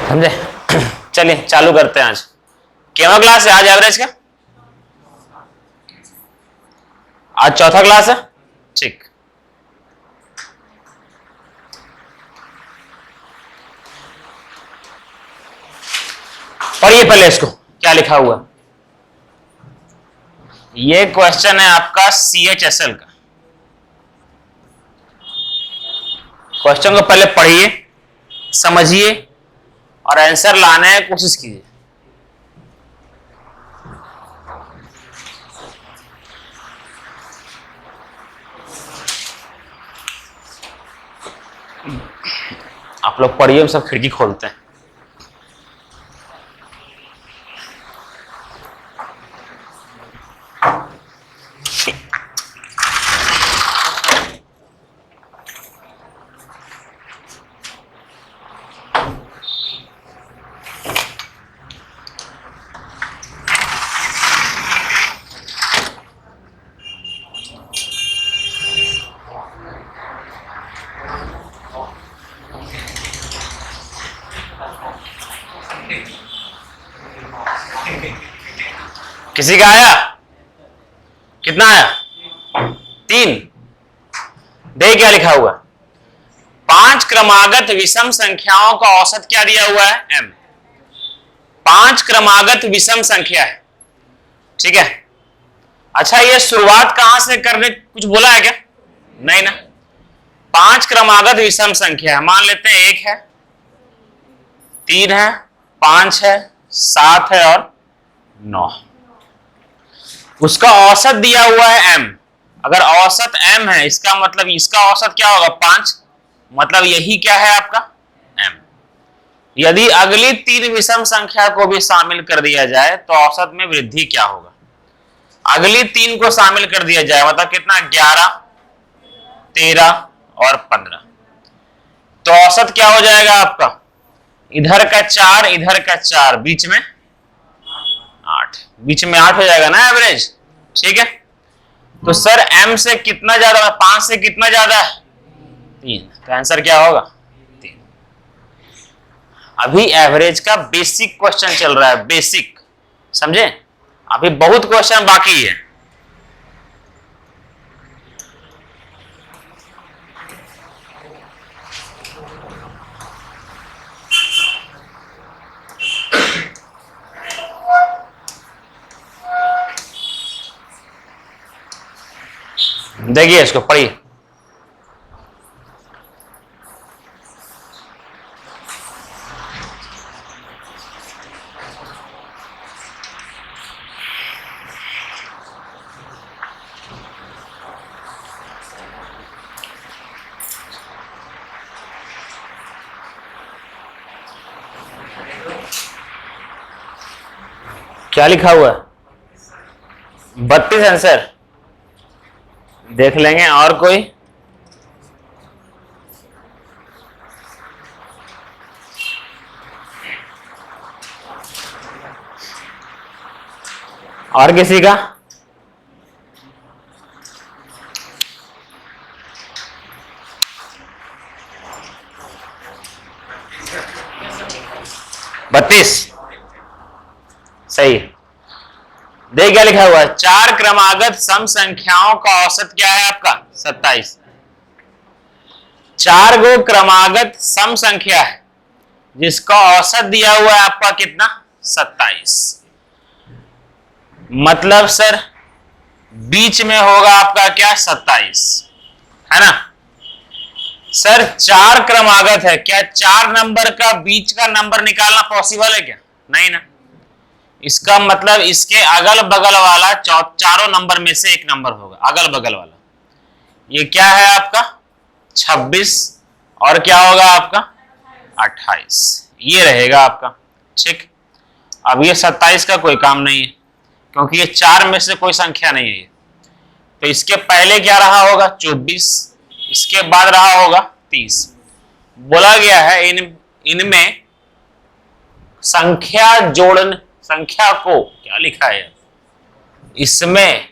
समझे? चलिए चालू करते हैं। आज केवा क्लास है? आज एवरेज का आज चौथा क्लास है। ठीक, पढ़िए पहले इसको क्या लिखा हुआ। ये क्वेश्चन है आपका CHSL का। क्वेश्चन को पहले पढ़िए, समझिए और आंसर लाने की कोशिश कीजिए। आप लोग पढ़िए, हम सब खिड़की खोलते हैं। किसी का आया? कितना आया? 3। देख क्या लिखा हुआ। 5 क्रमागत विषम संख्याओं का औसत क्या दिया हुआ है? m। 5 क्रमागत विषम संख्या है, ठीक है। अच्छा, ये शुरुआत कहां से करने कुछ बोला है क्या? नहीं ना। 5 क्रमागत विषम संख्या है, मान लेते हैं 1 है, 3 है, 5 है, 7 है और 9। उसका औसत दिया हुआ है m। अगर औसत m है, इसका मतलब इसका औसत क्या होगा? 5। मतलब यही क्या है आपका? m। यदि अगली 3 विषम संख्या को भी शामिल कर दिया जाए तो औसत में वृद्धि क्या होगा? अगली 3 को शामिल कर दिया जाए मतलब कितना? 11, 13 और 15। तो औसत क्या हो जाएगा आपका? इधर का 4, इधर का 4, बीच में 8। बीच में 8 हो जाएगा ना एवरेज, ठीक है। तो सर m से कितना ज्यादा है? 5 से कितना ज्यादा है? 3। तो आंसर क्या होगा? 3। अभी एवरेज का बेसिक क्वेश्चन चल रहा है, बेसिक, समझे? अभी बहुत क्वेश्चन बाकी है। देखिए इसको पढ़िए। क्या लिखा हुआ है? 32 आंसर। देख लेंगे और कोई। और किसी का? बत्तीस सही। देख क्या लिखा हुआ है। 4 क्रमागत सम संख्याओं का औसत क्या है आपका? 27। 4 गो क्रमागत सम संख्या है जिसका औसत दिया हुआ है आपका कितना? 27। मतलब सर बीच में होगा आपका क्या? 27, है ना। सर 4 क्रमागत है, क्या 4 नंबर का बीच का नंबर निकालना पॉसिबल है क्या? नहीं ना। इसका मतलब इसके अगल बगल वाला चारों नंबर में से एक नंबर होगा, अगल बगल वाला। ये क्या है आपका? 26 और क्या होगा आपका? 28। ये रहेगा आपका, ठीक। अब ये 27 का कोई काम नहीं है क्योंकि ये 4 में से कोई संख्या नहीं है। तो इसके पहले क्या रहा होगा? 24। इसके बाद रहा होगा 30। बोला गया है इनमें संख्या को क्या लिखा है? इसमें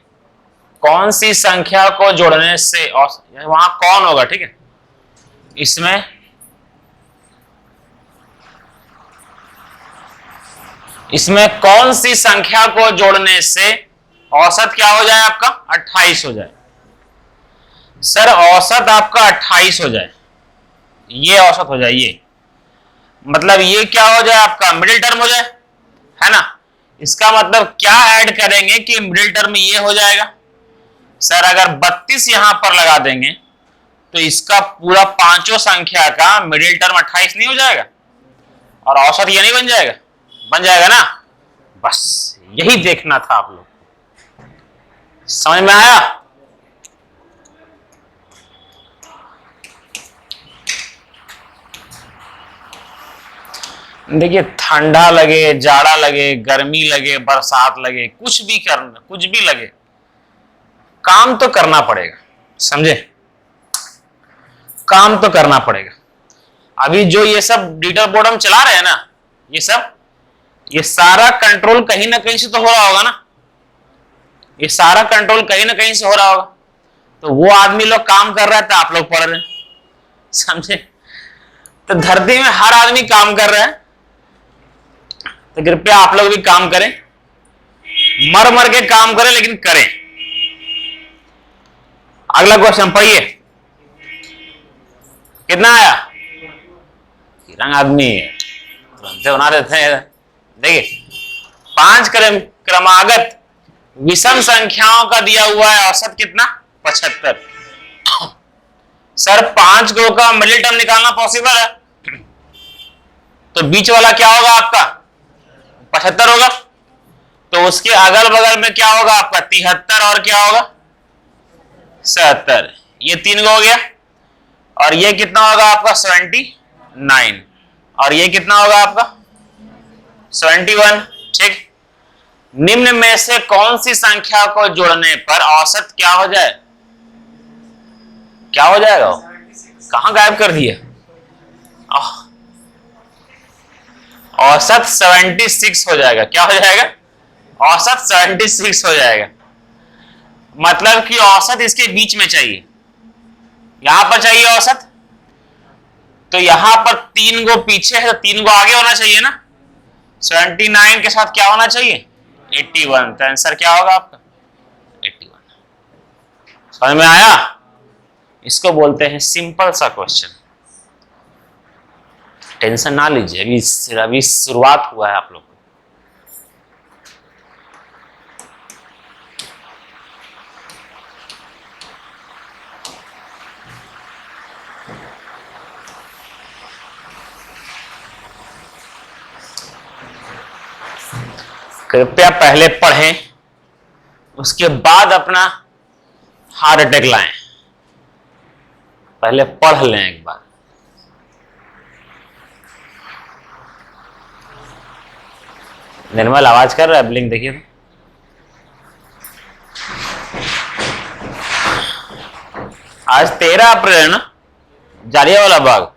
कौन सी संख्या को जोड़ने से, और वहां कौन होगा, ठीक है। इसमें इसमें कौन सी संख्या को जोड़ने से औसत क्या हो जाए आपका 28 हो जाए? सर औसत आपका 28 हो जाए, ये औसत हो जाए, ये मतलब ये क्या हो जाए आपका मिडिल टर्म हो जाए, है ना? इसका मतलब क्या ऐड करेंगे कि मिडिल टर्म ये हो जाएगा? सर अगर 32 यहां पर लगा देंगे तो इसका पूरा पांचों संख्या का मिडिल टर्म 28 नहीं हो जाएगा और औसत ये नहीं बन जाएगा? बन जाएगा ना? बस यही देखना था आप लोग, समझ में आया? देखिए ठंडा लगे, जाड़ा लगे, गर्मी लगे, बरसात लगे, कुछ भी करना, कुछ भी लगे, काम तो करना पड़ेगा, समझे? काम तो करना पड़ेगा। अभी जो ये सब लीडर बोर्ड हम चला रहे हैं ना, ये सारा कंट्रोल कहीं ना कहीं से तो हो रहा होगा ना, ये सारा कंट्रोल कहीं ना कहीं से हो रहा होगा। तो वो आदमी लोग काम कर रहा है तो आप लोग पढ़ रहे हैं, समझे? तो धरती में हर आदमी काम कर रहा है, तो कृपया आप लोग भी काम करें, मर मर के काम करें, लेकिन करें। अगला क्वेश्चन पढ़िए, कितना आया? रंग आदमी बना देते हैं। देखिए 5 क्रमागत विषम संख्याओं का दिया हुआ है औसत कितना? 75। सर 5 का मिडिल टर्म निकालना पॉसिबल है, तो बीच वाला क्या होगा आपका? 75 होगा। तो उसके अगल बगल में क्या होगा आपका? 73 और क्या होगा? 77। ये 3 हो गया। और ये कितना होगा आपका? 79। और ये कितना होगा आपका? 71। ठीक। निम्न में से कौन सी संख्या को जोड़ने पर औसत क्या हो जाए? क्या हो जाएगा? कहां गायब कर दिया? औसत 76 हो जाएगा। क्या हो जाएगा? औसत 76 हो जाएगा। मतलब कि औसत इसके बीच में चाहिए, यहां पर चाहिए औसत, तो यहां पर 3 गो पीछे है तो 3 गो आगे होना चाहिए ना। 79 के साथ क्या होना चाहिए? 81। तो आंसर क्या होगा आपका? 81। समझ में आया? इसको बोलते हैं सिंपल सा क्वेश्चन। टेंशन ना लीजिए, अभी शुरुआत हुआ है आप लोग को। कृपया पहले पढ़ें, उसके बाद अपना हार्ट अटैक लाएं। पहले पढ़ लें एक बार। निर्मल आवाज कर रहा है, ब्लिंक देखिए। आज 13 अप्रैल है ना, जालियांवाला बाग।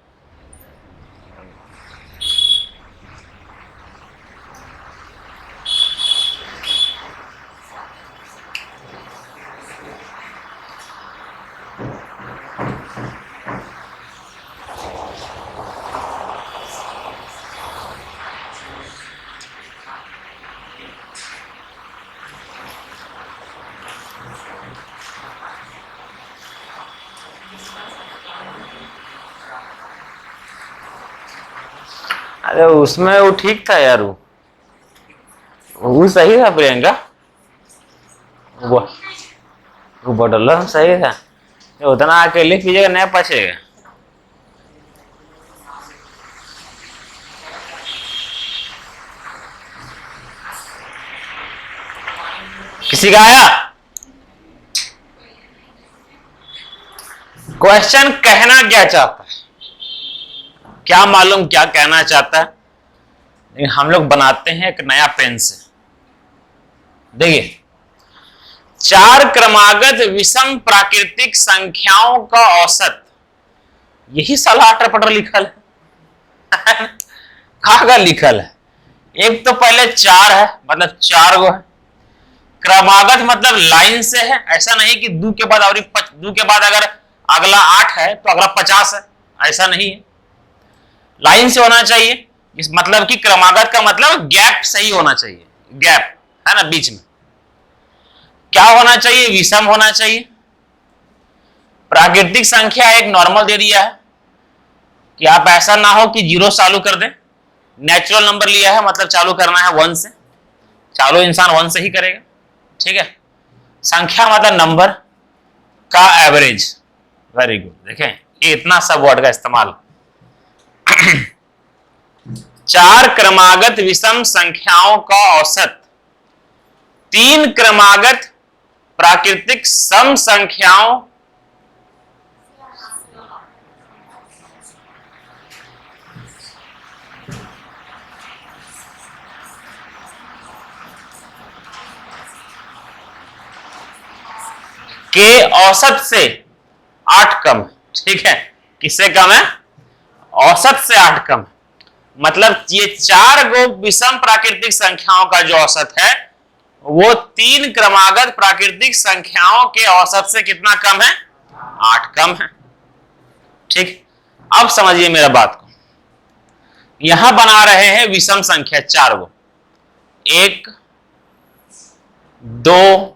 अरे उसमें वो ठीक था यार, वो सही था प्रियंका, वो बॉटल सही था। उतना अकेले पीजिएगा नहीं पचेगा। किसी का आया क्वेश्चन? कहना क्या चाहता है, क्या मालूम क्या कहना चाहता है, लेकिन हम लोग बनाते हैं एक नया पेन से। देखिए 4 क्रमागत विषम प्राकृतिक संख्याओं का औसत, यही साला अटर पटर लिखल है। कहां का लिखल है? एक तो पहले 4 है, मतलब 4 गो है। क्रमागत मतलब लाइन से है, ऐसा नहीं कि दो के बाद और दो के बाद अगर अगला 8 है तो अगला 50 है, ऐसा नहीं है। लाइन से होना चाहिए। इस मतलब कि क्रमागत का मतलब गैप सही होना चाहिए, गैप है ना बीच में। क्या होना चाहिए? विषम होना चाहिए। प्राकृतिक संख्या एक नॉर्मल दे दिया है कि आप ऐसा ना हो कि जीरो चालू कर दें। नेचुरल नंबर लिया है मतलब चालू करना है 1 से, चालू इंसान 1 से ही करेगा, ठीक है। संख्या मतलब नंबर का एवरेज। Very good. देखें ये इतना सब वर्ड का इस्तेमाल। 4 क्रमागत विषम संख्याओं का औसत 3 क्रमागत प्राकृतिक सम संख्याओं के औसत से 8 कम। ठीक है, किससे कम है? औसत से 8 कम। मतलब ये 4 गो विषम प्राकृतिक संख्याओं का जो औसत है वो 3 क्रमागत प्राकृतिक संख्याओं के औसत से कितना कम है? 8 कम है। ठीक, अब समझिए मेरा बात को। यहां बना रहे हैं विषम संख्या 4 गो, 1 2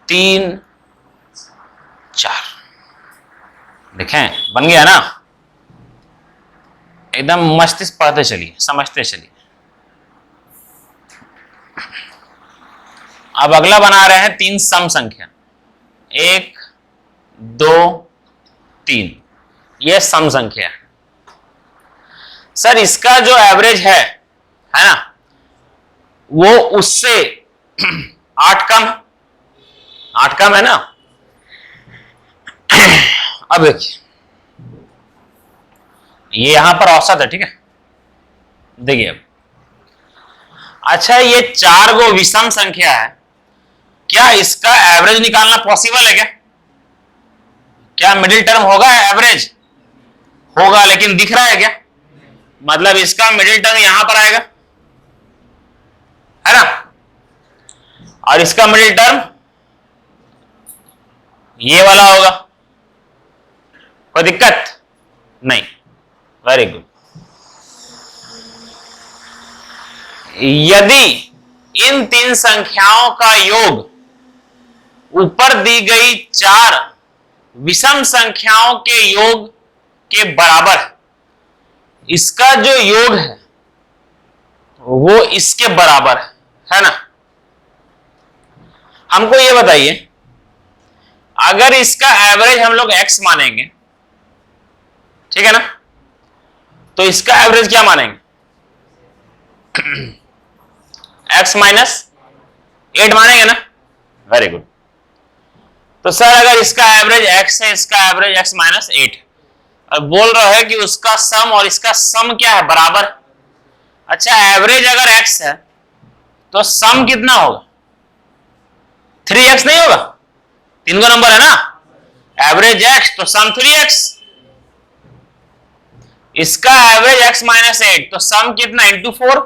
3 4। देखें बन गया ना, एकदम मस्तिष्क पढ़ते चलिए, समझते चलिए। अब अगला बना रहे हैं 3 सम संख्या, 1 2 3। यह सम संख्या है। सर इसका जो एवरेज है ना, वो उससे 8 कम, 8 कम है ना। अब देखिए ये यहां पर औसत है, ठीक है। देखिए अब अच्छा ये 4 गो विषम संख्या है, क्या इसका एवरेज निकालना पॉसिबल है? क्या मिडिल टर्म होगा? एवरेज होगा, लेकिन दिख रहा है क्या? मतलब इसका मिडिल टर्म यहां पर आएगा, है ना, और इसका मिडिल टर्म ये वाला होगा। कोई दिक्कत नहीं। Very good. यदि इन 3 संख्याओं का योग ऊपर दी गई 4 विषम संख्याओं के योग के बराबर है, इसका जो योग है वो इसके बराबर है ना। हमको ये बताइए, अगर इसका एवरेज हम लोग x मानेंगे, ठीक है ना, तो इसका एवरेज क्या मानेंगे? x माइनस 8 मानेंगे ना। Very good. तो सर अगर इसका एवरेज x है, इसका एवरेज x माइनस 8, अब बोल रहे हैं कि उसका सम और इसका सम क्या है? बराबर। अच्छा एवरेज अगर x है तो सम कितना होगा? 3x नहीं होगा? 3 का नंबर है ना, एवरेज x तो सम 3x। इसका एवरेज x माइनस 8 तो सम कितना? इंटू 4,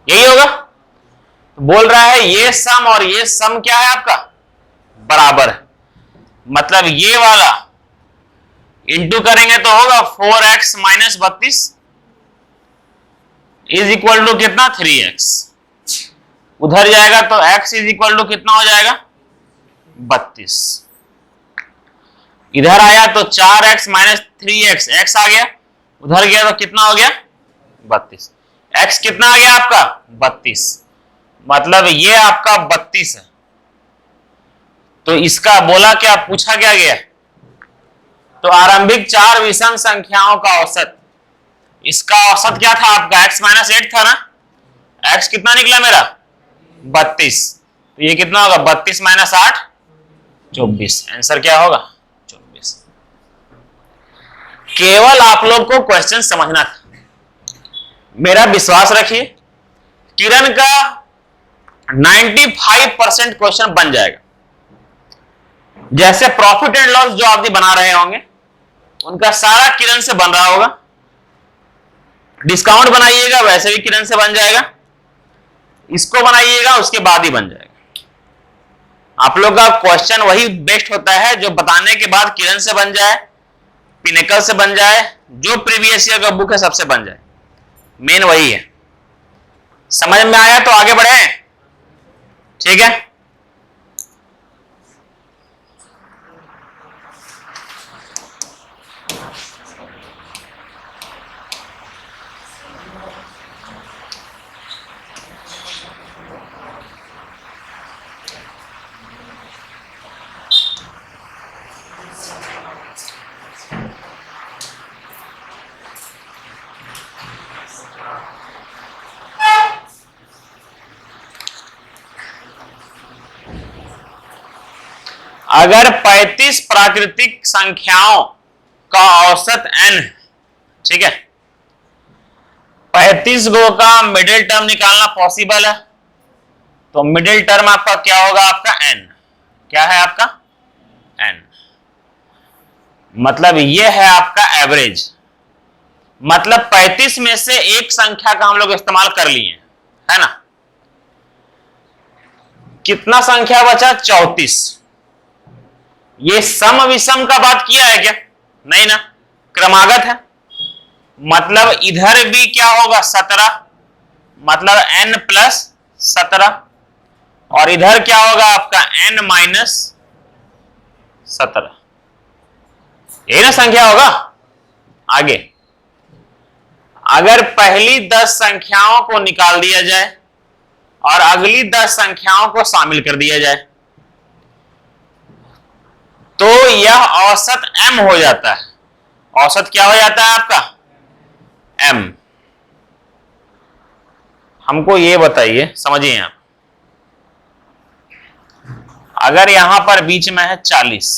यही होगा। तो बोल रहा है ये सम और ये सम क्या है आपका? बराबर है। मतलब ये वाला इंटू करेंगे तो होगा 4x minus 32 is equal to कितना? 3x। उधर जाएगा तो x इज इक्वल टू कितना हो जाएगा? 32। इधर आया तो 4x माइनस 3x, x आ गया, उधर गया तो कितना हो गया? 32। x कितना आ गया आपका? 32। मतलब ये आपका 32 है। तो इसका बोला क्या, पूछा क्या गया? तो आरंभिक 4 विषम संख्याओं का औसत, इसका औसत क्या था आपका? x माइनस 8 था ना। x कितना निकला मेरा? 32। तो ये कितना होगा? 32 माइनस 8 24। आंसर क्या होगा? 24। केवल आप लोग को क्वेश्चन समझना था। मेरा विश्वास रखिए किरण का 95% क्वेश्चन बन जाएगा। जैसे प्रॉफिट एंड लॉस जो आप बना रहे होंगे उनका सारा किरण से बन रहा होगा। डिस्काउंट बनाइएगा वैसे भी किरण से बन जाएगा, इसको बनाइएगा उसके बाद ही बन जाएगा। आप लोग का क्वेश्चन वही बेस्ट होता है जो बताने के बाद किरण से बन जाए, पिनेकल से बन जाए, जो प्रीवियस ईयर का बुक है सबसे बन जाए, मेन वही है। समझ में आया तो आगे बढ़े, ठीक है। अगर 35 प्राकृतिक संख्याओं का औसत n, ठीक है, 35 गो का मिडिल टर्म निकालना पॉसिबल है, तो मिडिल टर्म आपका क्या होगा, आपका n। क्या है आपका n, मतलब ये है आपका एवरेज। मतलब 35 में से एक संख्या का हम लोग इस्तेमाल कर लिए, है ना। कितना संख्या बचा, 34। ये सम विषम का बात किया है क्या, नहीं ना, क्रमागत है। मतलब इधर भी क्या होगा, 17, मतलब n प्लस 17, और इधर क्या होगा आपका n माइनस 17, यही ना संख्या होगा। आगे अगर पहली 10 संख्याओं को निकाल दिया जाए और अगली 10 संख्याओं को शामिल कर दिया जाए, तो यह औसत m हो जाता है। औसत क्या हो जाता है आपका, m। हमको ये बताइए, समझिए आप, अगर यहां पर बीच में है 40,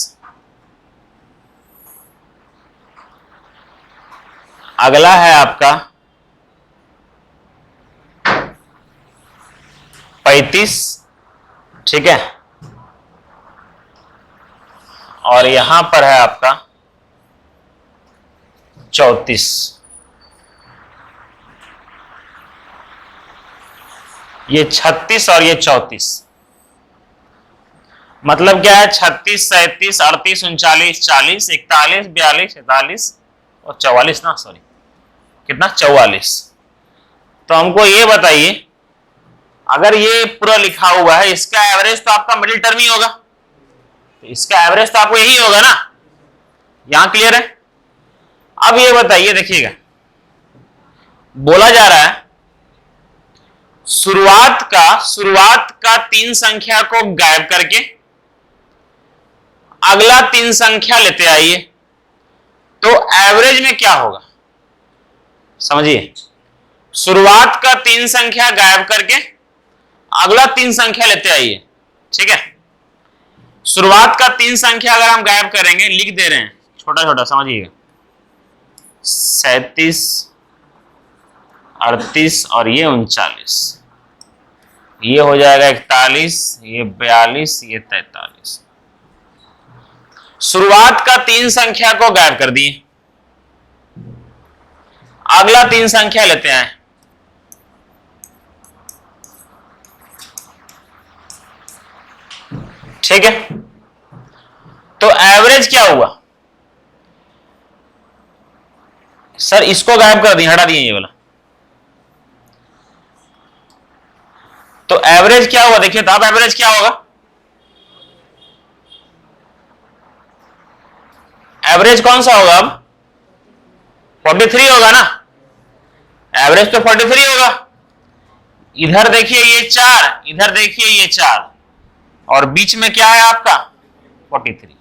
अगला है आपका 35, ठीक है, और यहां पर है आपका 34। ये 36 और ये 34, मतलब क्या है, 36, 37, 38, 39, 40, 41, 42, 43 और 44 ना, सॉरी कितना, 44। तो हमको ये बताइए, अगर ये पूरा लिखा हुआ है, इसका एवरेज तो आपका मिडिल टर्म ही होगा, तो इसका एवरेज तो आपको यही होगा ना। यहां क्लियर है। अब ये बताइए, देखिएगा बोला जा रहा है शुरुआत का 3 संख्या को गायब करके अगला 3 संख्या लेते आइए, तो एवरेज में क्या होगा, समझिए। शुरुआत का 3 संख्या गायब करके अगला 3 संख्या लेते आइए, ठीक है। शुरुआत का 3 संख्या अगर हम गायब करेंगे, लिख दे रहे हैं छोटा छोटा, समझिएगा, 37, 38 और ये 39, ये हो जाएगा 41, ये 42, ये 43। शुरुआत का 3 संख्या को गायब कर दिए, अगला 3 संख्या लेते हैं, ठीक है। तो एवरेज क्या हुआ, सर इसको गायब कर दिए, हटा दिए ये वाला, तो एवरेज क्या हुआ, देखिए तो अब एवरेज क्या होगा, एवरेज कौन सा होगा अब, 43 होगा ना, एवरेज तो 43 होगा। इधर देखिए ये 4, इधर देखिए ये 4, और बीच में क्या है आपका 43,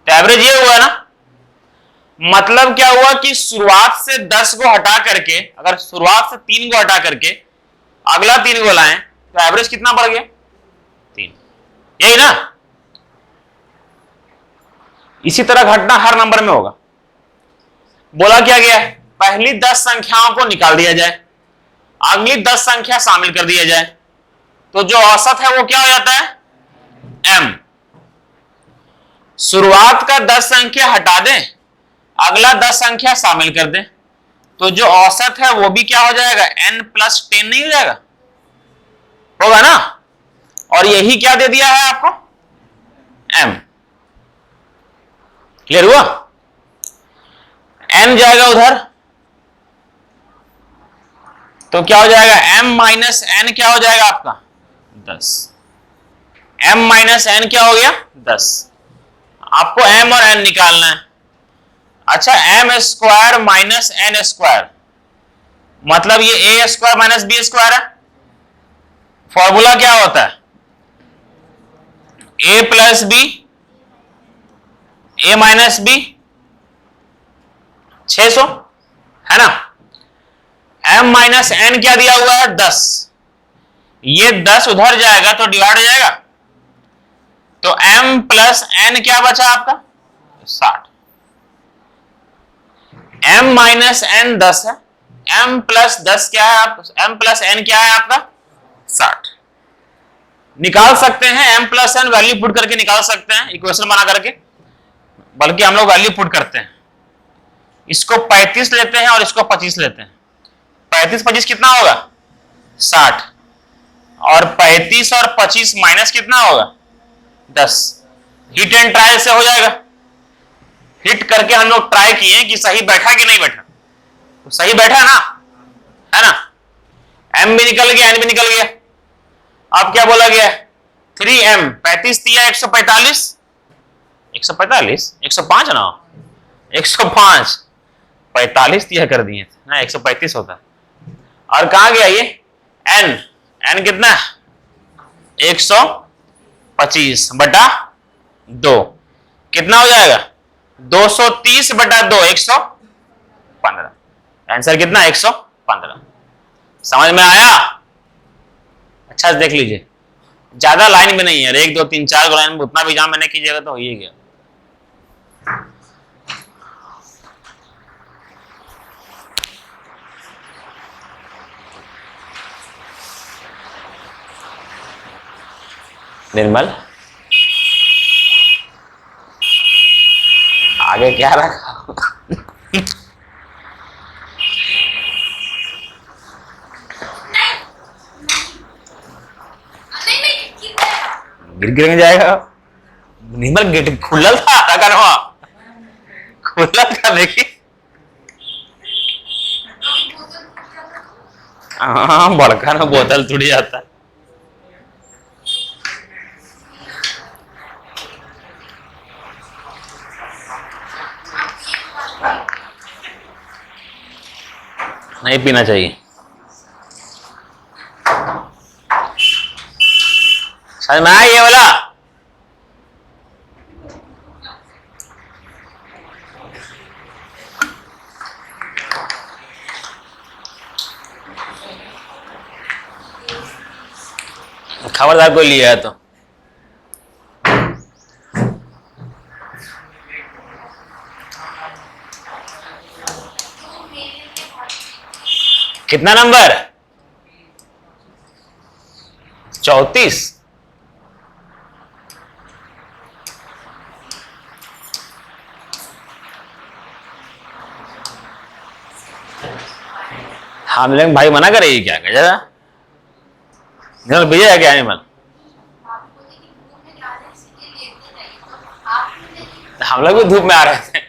तो एवरेज ये हुआ ना। मतलब क्या हुआ कि शुरुआत से 10 को हटा करके, अगर शुरुआत से 3 को हटा करके अगला 3 को लाएं, तो एवरेज कितना बढ़ गया, 3, यही ना। इसी तरह घटना हर नंबर में होगा। बोला क्या गया है, पहली 10 संख्याओं को निकाल दिया जाए, अगली 10 संख्या शामिल कर दिया जाए, तो जो औसत है वो क्या हो जाता है, m। शुरुआत का 10 संख्या हटा दें, अगला 10 संख्या शामिल कर दें, तो जो औसत है वो भी क्या हो जाएगा, n प्लस 10 नहीं हो जाएगा, होगा ना। और यही क्या दे दिया है आपको, m। क्लियर हुआ। n जाएगा उधर तो क्या हो जाएगा, m माइनस एन क्या हो जाएगा आपका 10। m माइनस एन क्या हो गया 10। आपको m और n निकालना है। अच्छा, m square minus n square मतलब ये a square minus B square है। फॉर्मूला क्या होता है, a plus B a minus B 600 है ना। m माइनस एन क्या दिया हुआ है 10। ये 10 उधर जाएगा तो डिवाइड हो जाएगा, तो m प्लस एन क्या बचा आपका 60। m माइनस एन 10 है, m प्लस 10 क्या है, आप m प्लस एन क्या है आपका 60। निकाल सकते हैं m plus N, value put करके निकाल सकते हैं इक्वेशन बना करके, बल्कि हम लोग वैल्यू पुट करते हैं। इसको 35 लेते हैं और इसको 25 लेते हैं। 35 25 कितना होगा 60, और 35 और 25 माइनस कितना होगा 10। हिट एंड ट्रायल से हो जाएगा। हिट करके हम लोग ट्राई किए कि सही बैठा कि नहीं बैठा, तो सही बैठा ना, है ना। m भी निकल गया, n भी निकल गया। अब क्या बोला गया 3m 35 दिया 145 145 105 है ना, 105 45 दिया कर दिए ना, 135 होता। और कहा गया ये n कितना 125 बटा 2 कितना हो जाएगा 230 बटा 2 115। आंसर कितना 115। समझ में आया। अच्छा देख लीजिए, ज्यादा लाइन में नहीं है, 1 2 3 4 लाइन में उतना भी जहां मैंने कीजिएगा तो हो ही गया। निर्मल आगे क्या रखा गिर जाएगा। निर्मल गेट खुला था खुला था, देखिए हाँ बड़का ना बोतल टूट जाता है। नहीं पीना चाहिए। समझ में आया ये वाला। खबरदार कोई लिया है तो कितना नंबर 34। हम लोग भाई मना करेगी क्या जरा भैया क्या एनिमल। हम लोग भी धूप में आ रहे थे,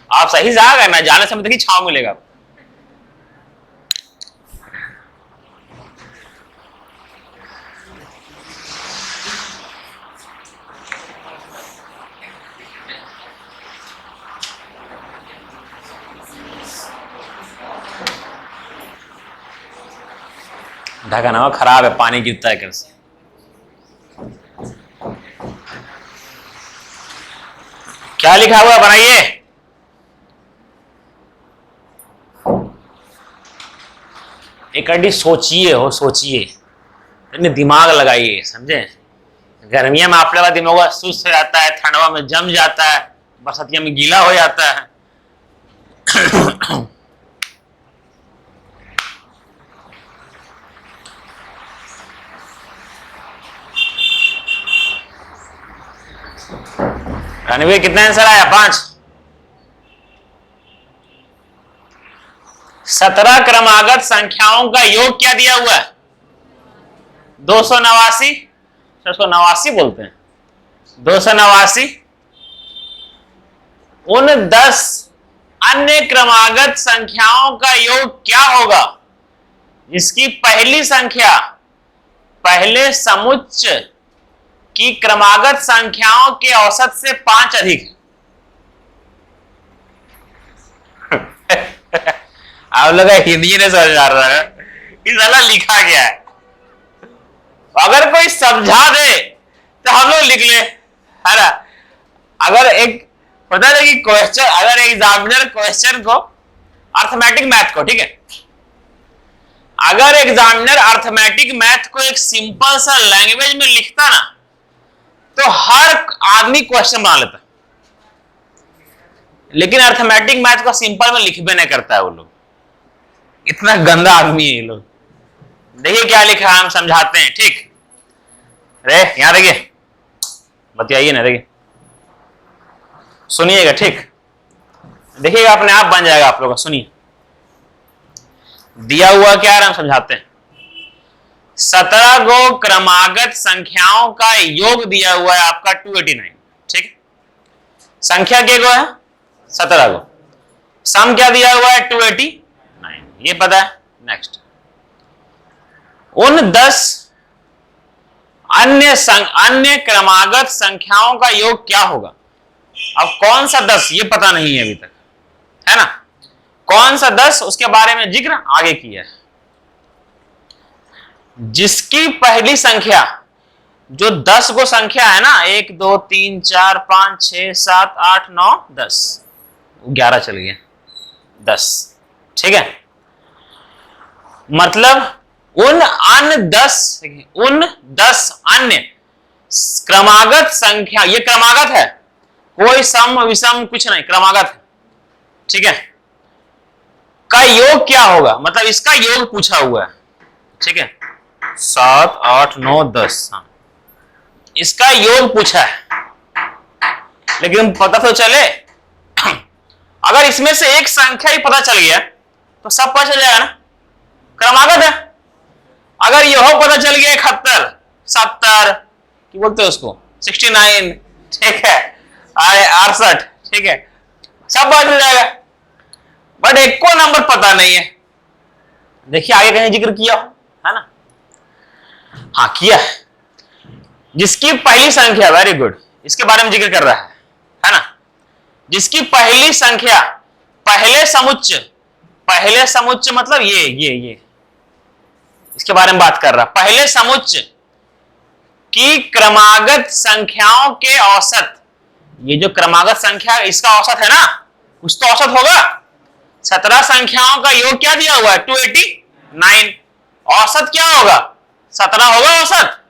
आप सही से आ गए, मैं जाने समय देखिए छाव मिलेगा। ढक्कन खराब है, पानी गिरता है कैसे। क्या लिखा हुआ बनाइए। एक अड्डी सोचिए हो, सोचिए, इतने दिमाग लगाइए, समझे। गर्मिया में आप लोग का दिमाग सुस्त हो जाता है, ठंडवा में जम जाता है, बरसातिया में गीला हो जाता है। रणवीर कितना आंसर आया 5। 17 क्रमागत संख्याओं का योग क्या दिया हुआ है 289। 289 बोलते हैं 289 उन 10 अन्य क्रमागत संख्याओं का योग क्या होगा जिसकी पहली संख्या पहले समुच्चय की क्रमागत संख्याओं के औसत से 5 अधिक। आप लोग हिंदी नहीं समझ आ रहा है, इस वाला लिखा गया है। अगर कोई समझा दे तो हम लोग लिख ले, है ना। अगर एक पता है कि क्वेश्चन, अगर एग्जामिनर क्वेश्चन को अर्थमेटिक मैथ को, ठीक है, अगर एग्जामिनर अर्थमेटिक मैथ को एक सिंपल सा लैंग्वेज में लिखता ना तो हर आदमी क्वेश्चन बना लेता, लेकिन अर्थमेटिक मैथ को सिंपल में लिख भी नहीं करता है वो लोग, इतना गंदा आदमी है ये लोग। देखिए क्या लिखा है, हम समझाते हैं, ठीक। अरे यहां देखिए, बतियाइए ना, देखिए सुनिएगा, ठीक, देखिएगा अपने आप बन जाएगा आप लोगों का। सुनिए दिया हुआ क्या है, हम समझाते हैं। 17 गो क्रमागत संख्याओं का योग दिया हुआ है आपका 289, ठीक है। संख्या के गो है 17 गो, सम क्या दिया हुआ है 289, ये पता है। नेक्स्ट, उन 10 अन्य क्रमागत संख्याओं का योग क्या होगा। अब कौन सा 10 ये पता नहीं है अभी तक, है ना। कौन सा 10 उसके बारे में जिक्र आगे किया है। जिसकी पहली संख्या, जो 10 को संख्या है ना, 1 2 3 4 5 6 7 8 9 10, 11 चल गया 10, ठीक है। मतलब उन अन्य 10 अन्य क्रमागत संख्या, ये क्रमागत है, कोई सम विषम कुछ नहीं, क्रमागत है, ठीक है, का योग क्या होगा, मतलब इसका योग पूछा हुआ है, ठीक है। 7 8 9 10, हाँ, इसका योग पूछा है, लेकिन पता तो चले। अगर इसमें से एक संख्या ही पता चल गया तो सब पता चल जाएगा ना, क्रमागत है। अगर यह पता चल गया 71 70 की बोलते हैं उसको 69, ठीक है, 68, ठीक है, सब पता चल जाएगा। बट एक को नंबर पता नहीं है। देखिए आगे कहीं जिक्र किया हो, है ना, हाँ किया है। जिसकी पहली संख्या, वेरी गुड, इसके बारे में जिक्र कर रहा है ना। जिसकी पहली संख्या पहले समुच्चय मतलब ये इसके बारे में बात कर रहा, पहले समुच्चय की क्रमागत संख्याओं के औसत। ये जो क्रमागत संख्या इसका औसत है ना, कुछ तो औसत होगा। 17 संख्याओं का योग क्या दिया हुआ है 289, औसत क्या होगा 17 होगा औसत।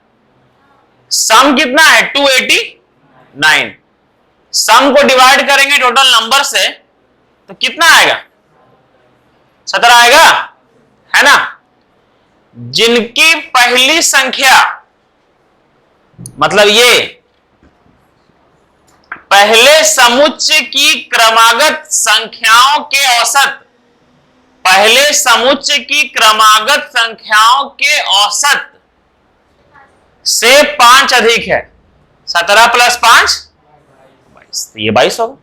सम कितना है 289, सम को डिवाइड करेंगे टोटल नंबर से तो कितना आएगा 17 आएगा, है ना। जिनकी पहली संख्या, मतलब ये पहले समुच्चय की क्रमागत संख्याओं के औसत, पहले समुच्चय की क्रमागत संख्याओं के औसत से 5 अधिक है। 17 प्लस 5 22, तो ये 22 होगा,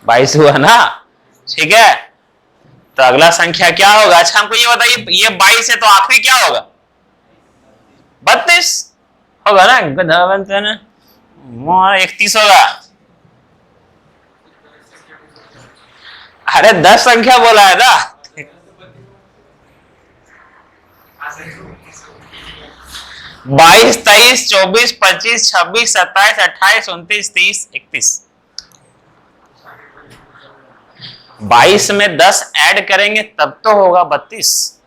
22 हुआ ना, ठीक है। तो अगला संख्या क्या होगा। अच्छा हमको ये बताइए, ये 22 है तो आखिरी क्या होगा 32 होगा ना, 31 होगा। अरे 10 संख्या बोला है ना। 22 23 24 25 26 27 28 29 30 31, 22 में 10 ऐड करेंगे तब तो होगा 32,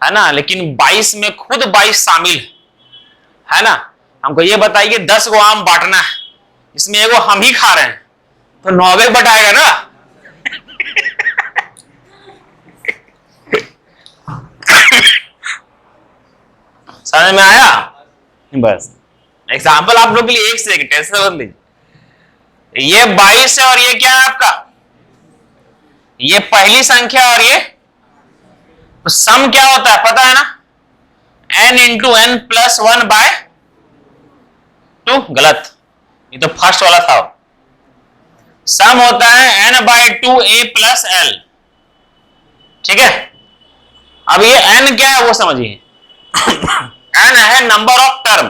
है ना। लेकिन 22 में खुद 22 शामिल है ना। हमको ये बताइए 10 को आम बांटना है, इसमें एगो हम ही खा रहे हैं तो 9 बटाएगा ना। समझ में आया। बस एग्जाम्पल आप लोग के लिए एक से एक टेंशन मत लीजिए। ये 22 है और ये क्या है आपका, ये पहली संख्या और ये, तो सम क्या होता है पता है ना, n into n plus 1 by 2। गलत, ये तो फर्स्ट वाला था। सम होता है n/2a प्लस l। ठीक है, अब ये n क्या है वो समझिए। n है नंबर ऑफ टर्म,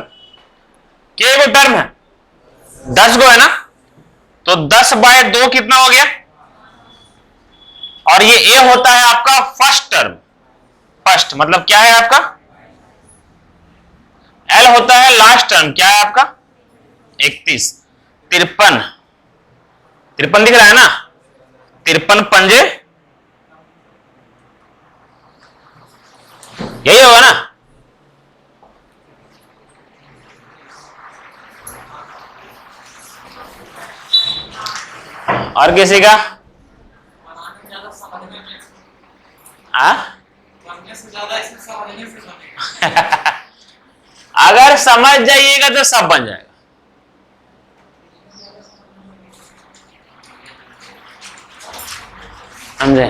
के वो टर्म है 10 गो है ना, तो 10/2 कितना हो गया, और ये a होता है आपका फर्स्ट टर्म। फर्स्ट मतलब क्या है आपका, l होता है लास्ट टर्म, क्या है आपका 31। 53 53 दिख रहा है ना, 53 पंजे यही होगा ना। और किसी का अगर समझ जाइएगा तो सब बन जाएगा। समझे,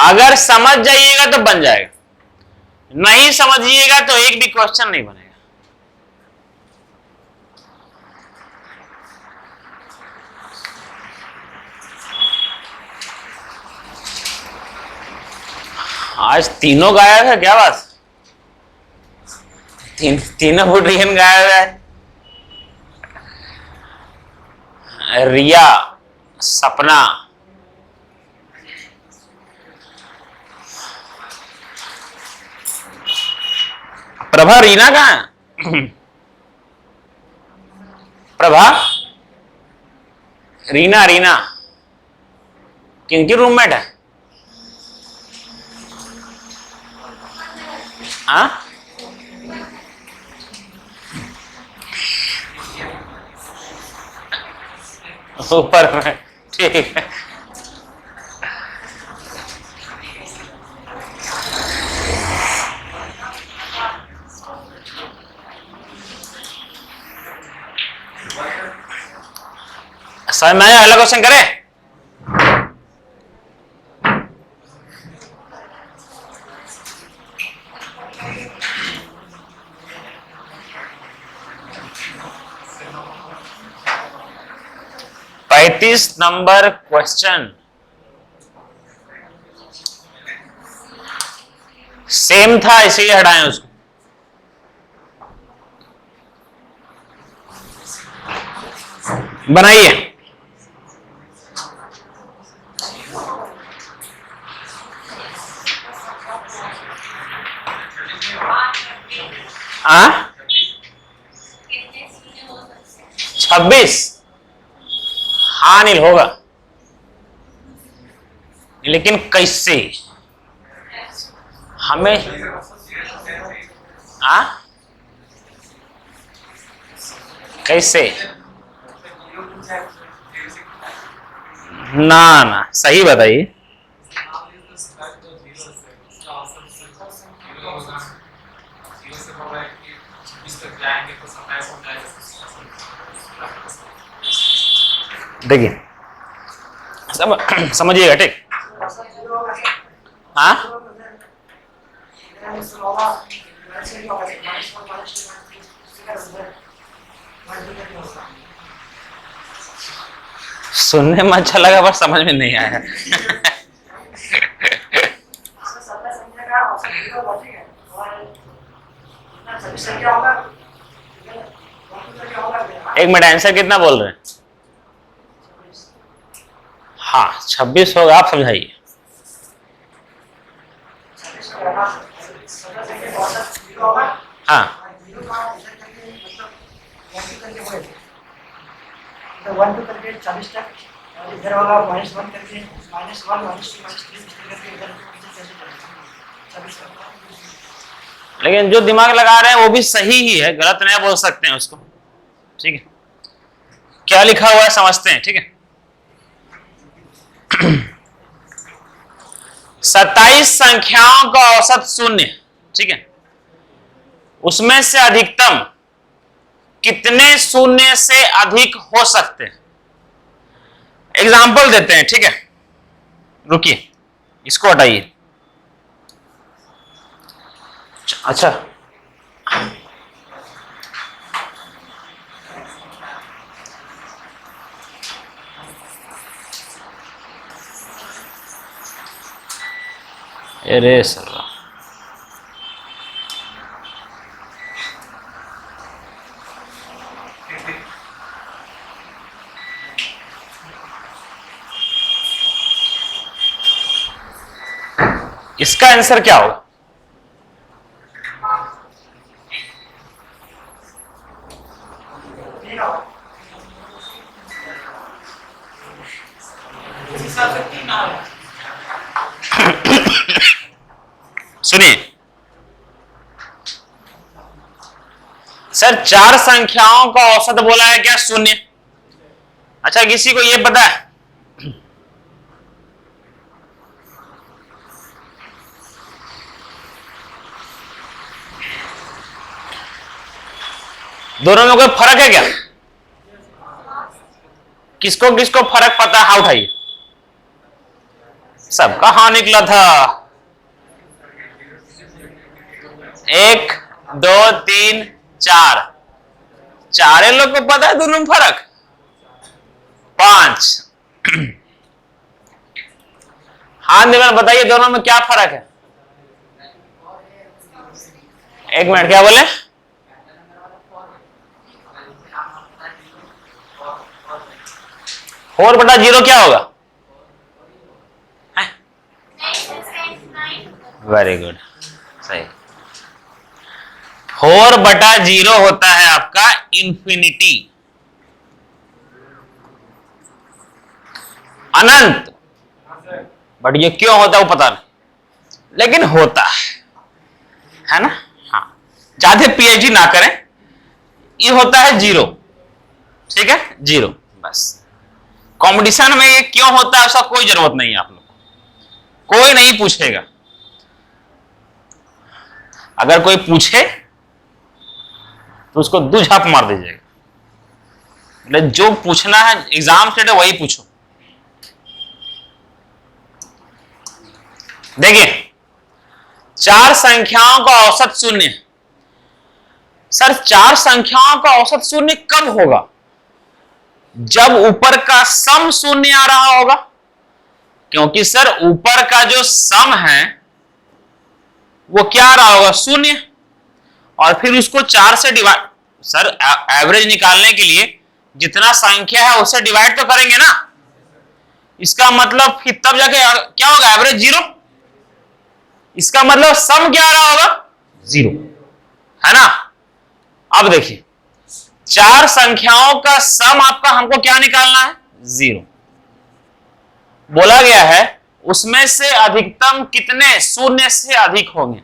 अगर समझ जाइएगा तो बन जाएगा, नहीं समझिएगा तो एक भी क्वेश्चन नहीं बनेगा। आज तीनों गायब है, क्या बात, तीनों बुढ़ियन गायब है। रिया, सपना, प्रभा, रीना कहाँ है? प्रभा, रीना, रीना किनकी रूममेट है? हाँ, ऊपर में, ठीक है। सर मैं अगला क्वेश्चन करें। पैंतीस नंबर क्वेश्चन सेम था इसीलिए हटाएं उसको। बनाइए। हाँ 26, हाँ नहीं होगा, लेकिन कैसे हमें, हाँ कैसे, ना ना सही बताइए। देखिए समझिएगा, ठीक, हाँ सुनने में अच्छा लगा पर समझ में नहीं आया। एक मिनट, आंसर कितना बोल रहे हैं? हाँ 26 होगा, आप समझाइए। हाँ तो 1 2 करके 40 तक, और इधर वाला -1 करके -1 -2 -3 करके इधर 26 तक। लेकिन जो दिमाग लगा रहे हैं वो भी सही ही है, गलत नहीं बोल सकते हैं उसको। ठीक है, क्या लिखा हुआ है समझते हैं, ठीक है। 27 संख्याओं का औसत 0, ठीक है, उसमें से अधिकतम कितने शून्य से अधिक हो सकते हैं? एग्जाम्पल देते हैं, ठीक है, रुकिए इसको हटाइए। अच्छा अरे सर, इसका आंसर क्या होगा? सुनिए सर, चार संख्याओं का औसत बोला है क्या? शून्य। अच्छा, किसी को यह पता है दोनों में कोई फर्क है क्या? किसको किसको फर्क पता है? हाथ उठाइए। सबका हाँ निकला था। 1 2 3 4, चारे लोग को पता है दोनों में फर्क। 5, हाथ निकाल बताइए दोनों में क्या फर्क है? एक मिनट, क्या बोले? फोर बटा जीरो क्या होगा? वेरी गुड, सही। 4 बटा जीरो होता है आपका इंफिनिटी, अनंत। बट ये क्यों होता है वो पता नहीं, लेकिन होता है ना। हाँ, ज्यादा पीएचडी ना करें, ये होता है जीरो। ठीक है, जीरो बस। कंपटीशन में ये क्यों होता है उसका कोई जरूरत नहीं है, आप लोग कोई नहीं पूछेगा। अगर कोई पूछे तो उसको दो झाप मार दीजिएगा। जो पूछना है एग्जाम से वही पूछो। देखिए, चार संख्याओं का औसत शून्य। सर, चार संख्याओं का औसत शून्य कब होगा? जब ऊपर का सम शून्य आ रहा होगा, क्योंकि सर ऊपर का जो सम है वो क्या आ रहा होगा? शून्य। और फिर उसको 4 से डिवाइड, सर एवरेज निकालने के लिए जितना संख्या है उससे डिवाइड तो करेंगे ना। इसका मतलब फिर तब जाके क्या होगा? Average zero. इसका मतलब सम क्या आ रहा होगा? जीरो, है ना। अब देखिए, चार संख्याओं का सम आपका हमको क्या निकालना है? जीरो। बोला गया है उसमें से अधिकतम कितने शून्य से अधिक होंगे।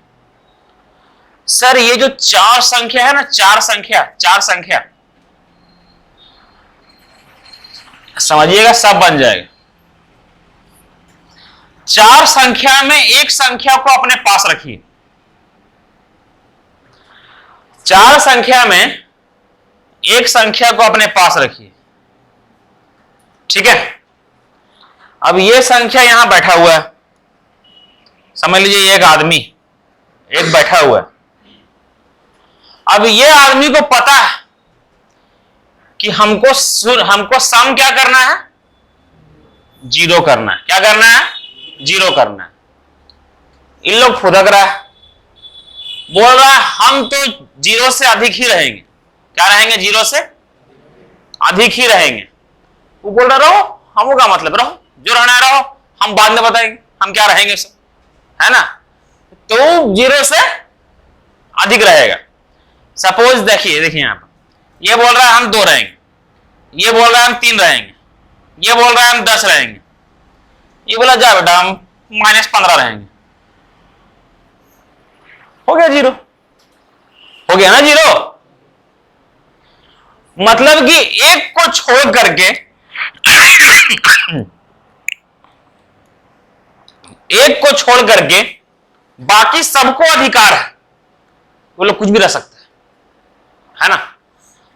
सर ये जो चार संख्या है ना, चार संख्या समझिएगा, सब बन जाएगा। चार संख्या में एक संख्या को अपने पास रखिए। चार संख्या में एक संख्या को अपने पास रखिए, ठीक है। अब ये संख्या यहां बैठा हुआ है, समझ लीजिए एक आदमी एक बैठा हुआ है। अब ये आदमी को पता है कि हमको सम क्या करना है? जीरो करना है। क्या करना है? जीरो करना है। इन लोग फुदक रहा है, बोल रहा है हम तो जीरो से अधिक ही रहेंगे। क्या रहेंगे? जीरो से अधिक ही रहेंगे। वो बोल रहा रहो, हम का मतलब रहो, जो रहना रहो, हम बाद में बताएंगे हम क्या रहेंगे सर, है ना। तो जीरो से अधिक रहेगा। सपोज देखिए यहां पर ये बोल रहा है हम 2 रहेंगे, ये बोल रहा है हम 3 रहेंगे, ये बोल रहा है हम 10 रहेंगे, ये बोला जा बेटा हम -15 रहेंगे। हो गया जीरो, हो गया ना जीरो। मतलब कि एक को छोड़ करके एक को छोड़ करके बाकी सबको अधिकार है, वो लोग कुछ भी रह सकते है ना।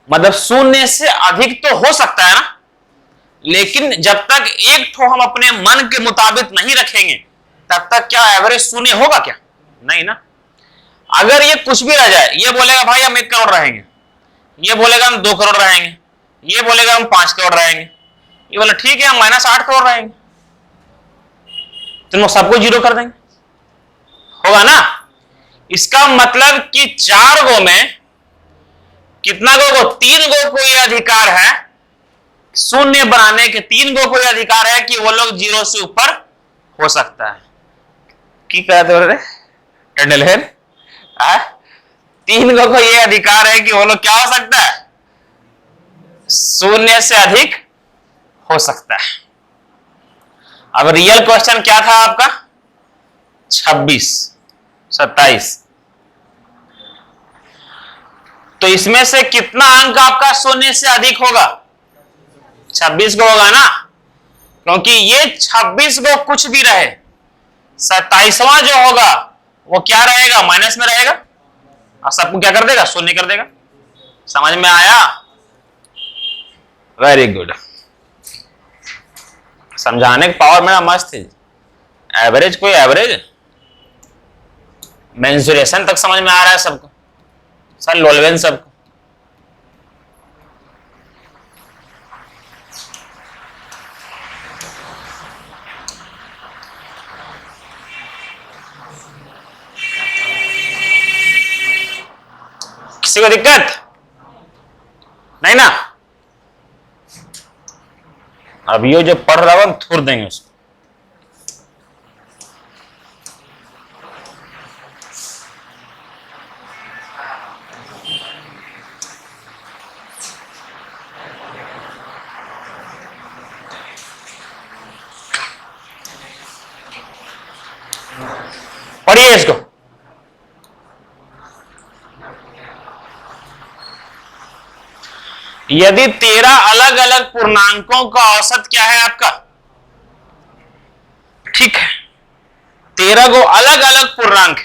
मतलब शून्य से अधिक तो हो सकता है ना, लेकिन जब तक एक ठो हम अपने मन के मुताबिक नहीं रखेंगे तब तक क्या एवरेज शून्य होगा? क्या नहीं ना। अगर ये कुछ भी रह जाए, ये बोलेगा भाई हम 1 करोड़ रहेंगे, ये बोलेगा हम 2 करोड़ रहेंगे, ये बोलेगा हम 5 करोड़ रहेंगे, ये बोले ठीक है हम -8 करोड़ रहेंगे, तो लोग सबको जीरो कर देंगे। होगा ना। इसका मतलब कि 4 गो में कितना गो को, 3 गो को यह अधिकार है शून्य बनाने के, 3 गो को यह अधिकार है कि वो लोग 0 से ऊपर हो सकता है। की कहते हो रे टंडल है, 3 गो को यह अधिकार है कि वो लोग क्या हो सकता है, शून्य से अधिक हो सकता है। अब रियल क्वेश्चन क्या था आपका, 26, 27। तो इसमें से कितना अंक आपका शून्य से अधिक होगा, 26 को होगा ना, क्योंकि ये 26 को कुछ भी रहे, 27वां जो होगा वो क्या रहेगा, माइनस में रहेगा और सबको क्या कर देगा, शून्य कर देगा। समझ में आया? Very good. समझाने की पावर मेरा मस्त है। एवरेज कोई एवरेज, मेंसुरेशन तक समझ में आ रहा है सबको, सर लोलवेन सबको। किसी को दिक्कत नहीं ना? अब ये जो पढ़ रहा है थोड़ देंगे उसको। पढ़िए इसको। यदि 13 अलग अलग पूर्णांकों का औसत क्या है आपका, ठीक है, 13 को अलग अलग पूर्णांक है,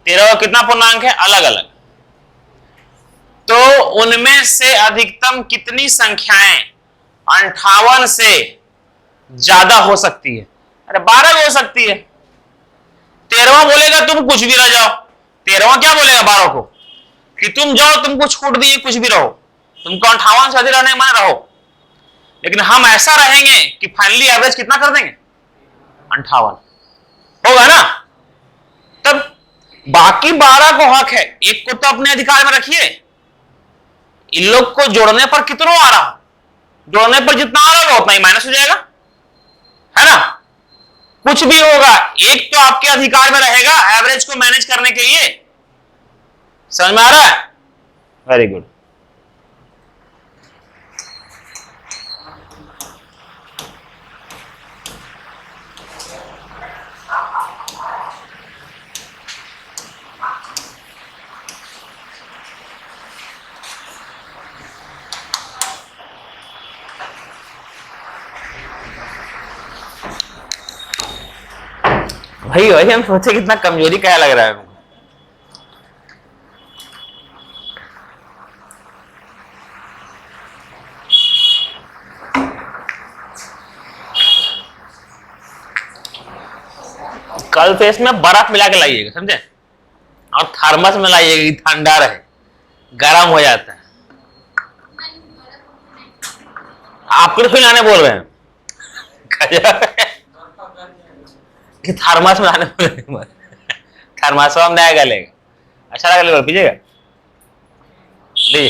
13 को कितना पूर्णांक है, अलग अलग, तो उनमें से अधिकतम कितनी संख्याएं 58 से ज्यादा हो सकती है? अरे 12 हो सकती है। 13वां बोलेगा तुम कुछ भी रह जाओ, 13वां क्या बोलेगा 12 को कि तुम जाओ, तुमको छूट दिए कुछ भी रहो, तुमको 58 से अधिक रहने माने रहो। लेकिन हम ऐसा रहेंगे कि फाइनली एवरेज कितना कर देंगे, 58 होगा ना। तब बाकी 12 को हक है, एक को तो अपने अधिकार में रखिए। इन लोग को जोड़ने पर कितना आ रहा, जोड़ने पर जितना आ रहा उतना ही माइनस हो जाएगा, है ना। कुछ भी होगा, एक तो आपके अधिकार में रहेगा एवरेज को मैनेज करने के लिए। समझ में आ रहा है? Very good. वही हम सोचे कितना कमजोरी क्या लग रहा है हमको। कल तो इसमें बर्फ मिला के लाइएगा, समझे, और थर्मस में लाइएगा, ठंडा रहे, गर्म हो जाता है। आपको क्यों लाने बोल रहे हैं कि थर्मस में लाने बोल रहे हैं? थर्मस में नया गलेगा, अच्छा लगा पीजिएगा, लीजिए।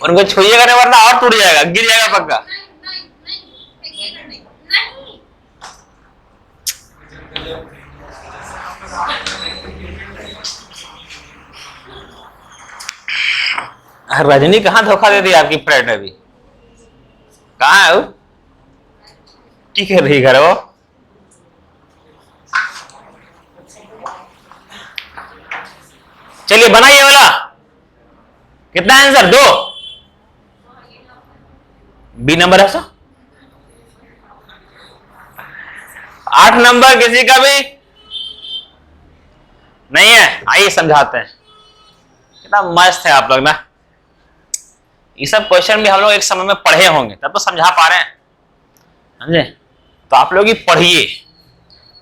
उनको छुइएगा नहीं वरना और टूट जाएगा, गिर जाएगा पक्का। रजनी कहाँ धोखा दे दी आपकी फ्रेंड ने भी, कहाँ है वो, की कर रही घर वो? चलिए बनाइए वाला, कितना आंसर, 2 बी नंबर है। 8 नंबर किसी का भी नहीं है, आइए समझाते हैं। कितना मस्त है आप लोग ना, ये सब क्वेश्चन भी हम लोग एक समय में पढ़े होंगे तब तो समझा पा रहे हैं, समझे। तो आप लोग ही पढ़िए,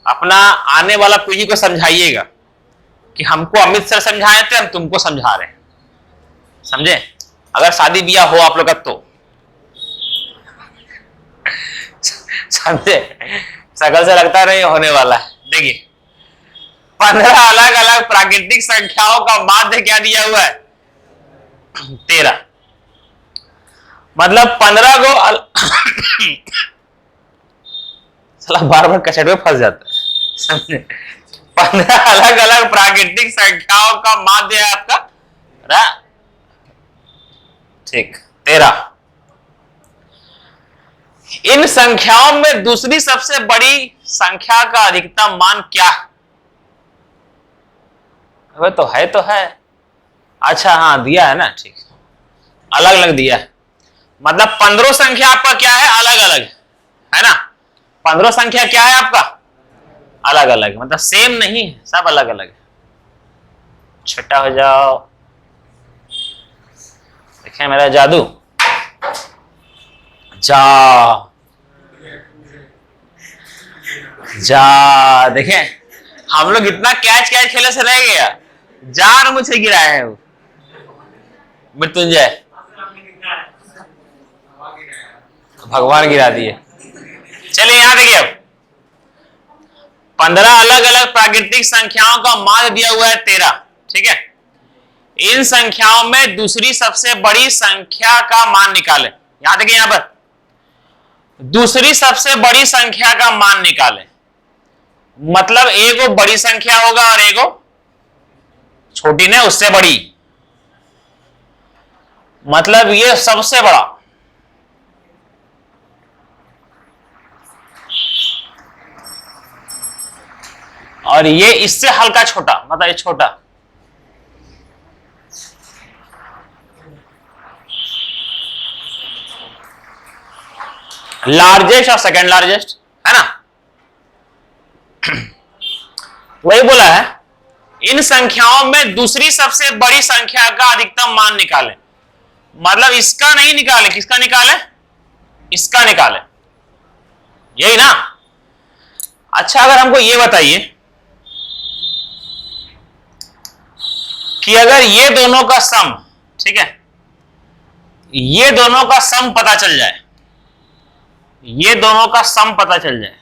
अपना आने वाला पीढ़ी को समझाइएगा कि हमको अमित सर समझाए थे, हम तुमको समझा रहे हैं, समझे। अगर शादी ब्याह हो आप लोग का तो समझे, सकल से लगता नहीं होने वाला है। देखिए 15 अलग अलग प्राकृतिक संख्याओं का माध्य क्या दिया हुआ है? 13। मतलब 15 को साला बार बार कचड़ में फंस जाता है, समझे? 15 अलग अलग प्राकृतिक संख्याओं का माध्य है आपका ठीक 13। इन संख्याओं में दूसरी सबसे बड़ी संख्या का अधिकतम मान क्या है? वह तो है। अच्छा हाँ दिया है ना, ठीक, अलग अलग दिया है। मतलब 15 संख्या आपका क्या है? अलग अलग है ना। 15 संख्या क्या है आपका? अलग अलग, मतलब सेम नहीं है, सब अलग अलग है। छोटा हो जाओ, देखें मेरा जादू। जा देखें, हम लोग इतना कैच खेले से रह गया, जार मुझे गिराया है वो मृत्युंजय, भगवान गिरा दिए। चलिए यहां देखिए, अब 15 अलग अलग प्राकृतिक संख्याओं का माध्य दिया हुआ है 13, ठीक है। इन संख्याओं में दूसरी सबसे बड़ी संख्या का मान निकालें। यहां देखिए, यहां पर दूसरी सबसे बड़ी संख्या का मान निकालें, मतलब एक बड़ी संख्या होगा और एक छोटी ने उससे बड़ी, मतलब ये सबसे बड़ा और ये इससे हल्का छोटा, मतलब ये छोटा। लार्जेस्ट और सेकेंड लार्जेस्ट, है ना। वही बोला है, इन संख्याओं में दूसरी सबसे बड़ी संख्या का अधिकतम मान निकालें। मतलब इसका नहीं निकालें, किसका निकालें? इसका निकालें, यही ना। अच्छा अगर हमको ये बताइए कि अगर ये दोनों का सम, ठीक है, ये दोनों का सम पता चल जाए, ये दोनों का सम पता चल जाए,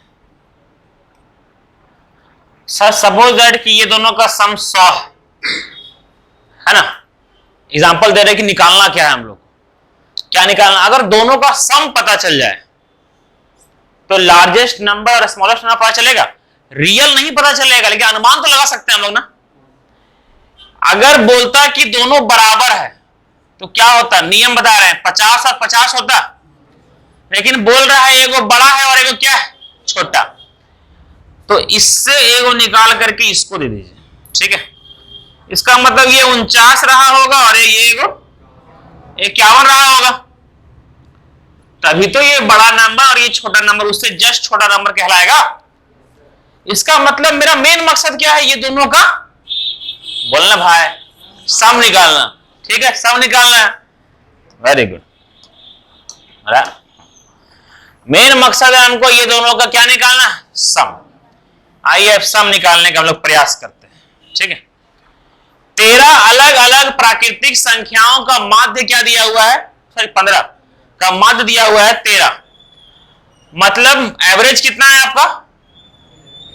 सपोज दैट कि ये दोनों का सम 100 है ना। एग्जांपल दे रहे कि निकालना क्या है हम लोग, क्या निकालना? अगर दोनों का सम पता चल जाए तो लार्जेस्ट नंबर और स्मॉलेस्ट नंबर पता चलेगा। रियल नहीं पता चलेगा, लेकिन अनुमान तो लगा सकते हैं हम लोग ना। अगर बोलता कि दोनों बराबर है तो क्या होता? नियम बता रहे हैं 50 और 50 होता, लेकिन बोल रहा है एगो बड़ा है और एगो क्या है? छोटा। तो इससे एगो निकाल करके इसको दे दीजिए, ठीक है। इसका मतलब ये 49 रहा होगा और ये एगो 51 रहा होगा, तभी तो ये बड़ा नंबर और ये छोटा नंबर उससे जस्ट छोटा नंबर कहलाएगा। इसका मतलब मेरा मेन मकसद क्या है? ये दोनों का बोलना भाई, सम निकालना, ठीक है, सम निकालना है। वेरी गुड, मेन मकसद है हमको ये दोनों का क्या निकालना है? सम। आइए अब सम निकालने का हम लोग प्रयास करते हैं, ठीक है। 13 अलग अलग प्राकृतिक संख्याओं का माध्य क्या दिया हुआ है? सॉरी 15 का माध्य दिया हुआ है 13, मतलब एवरेज कितना है आपका?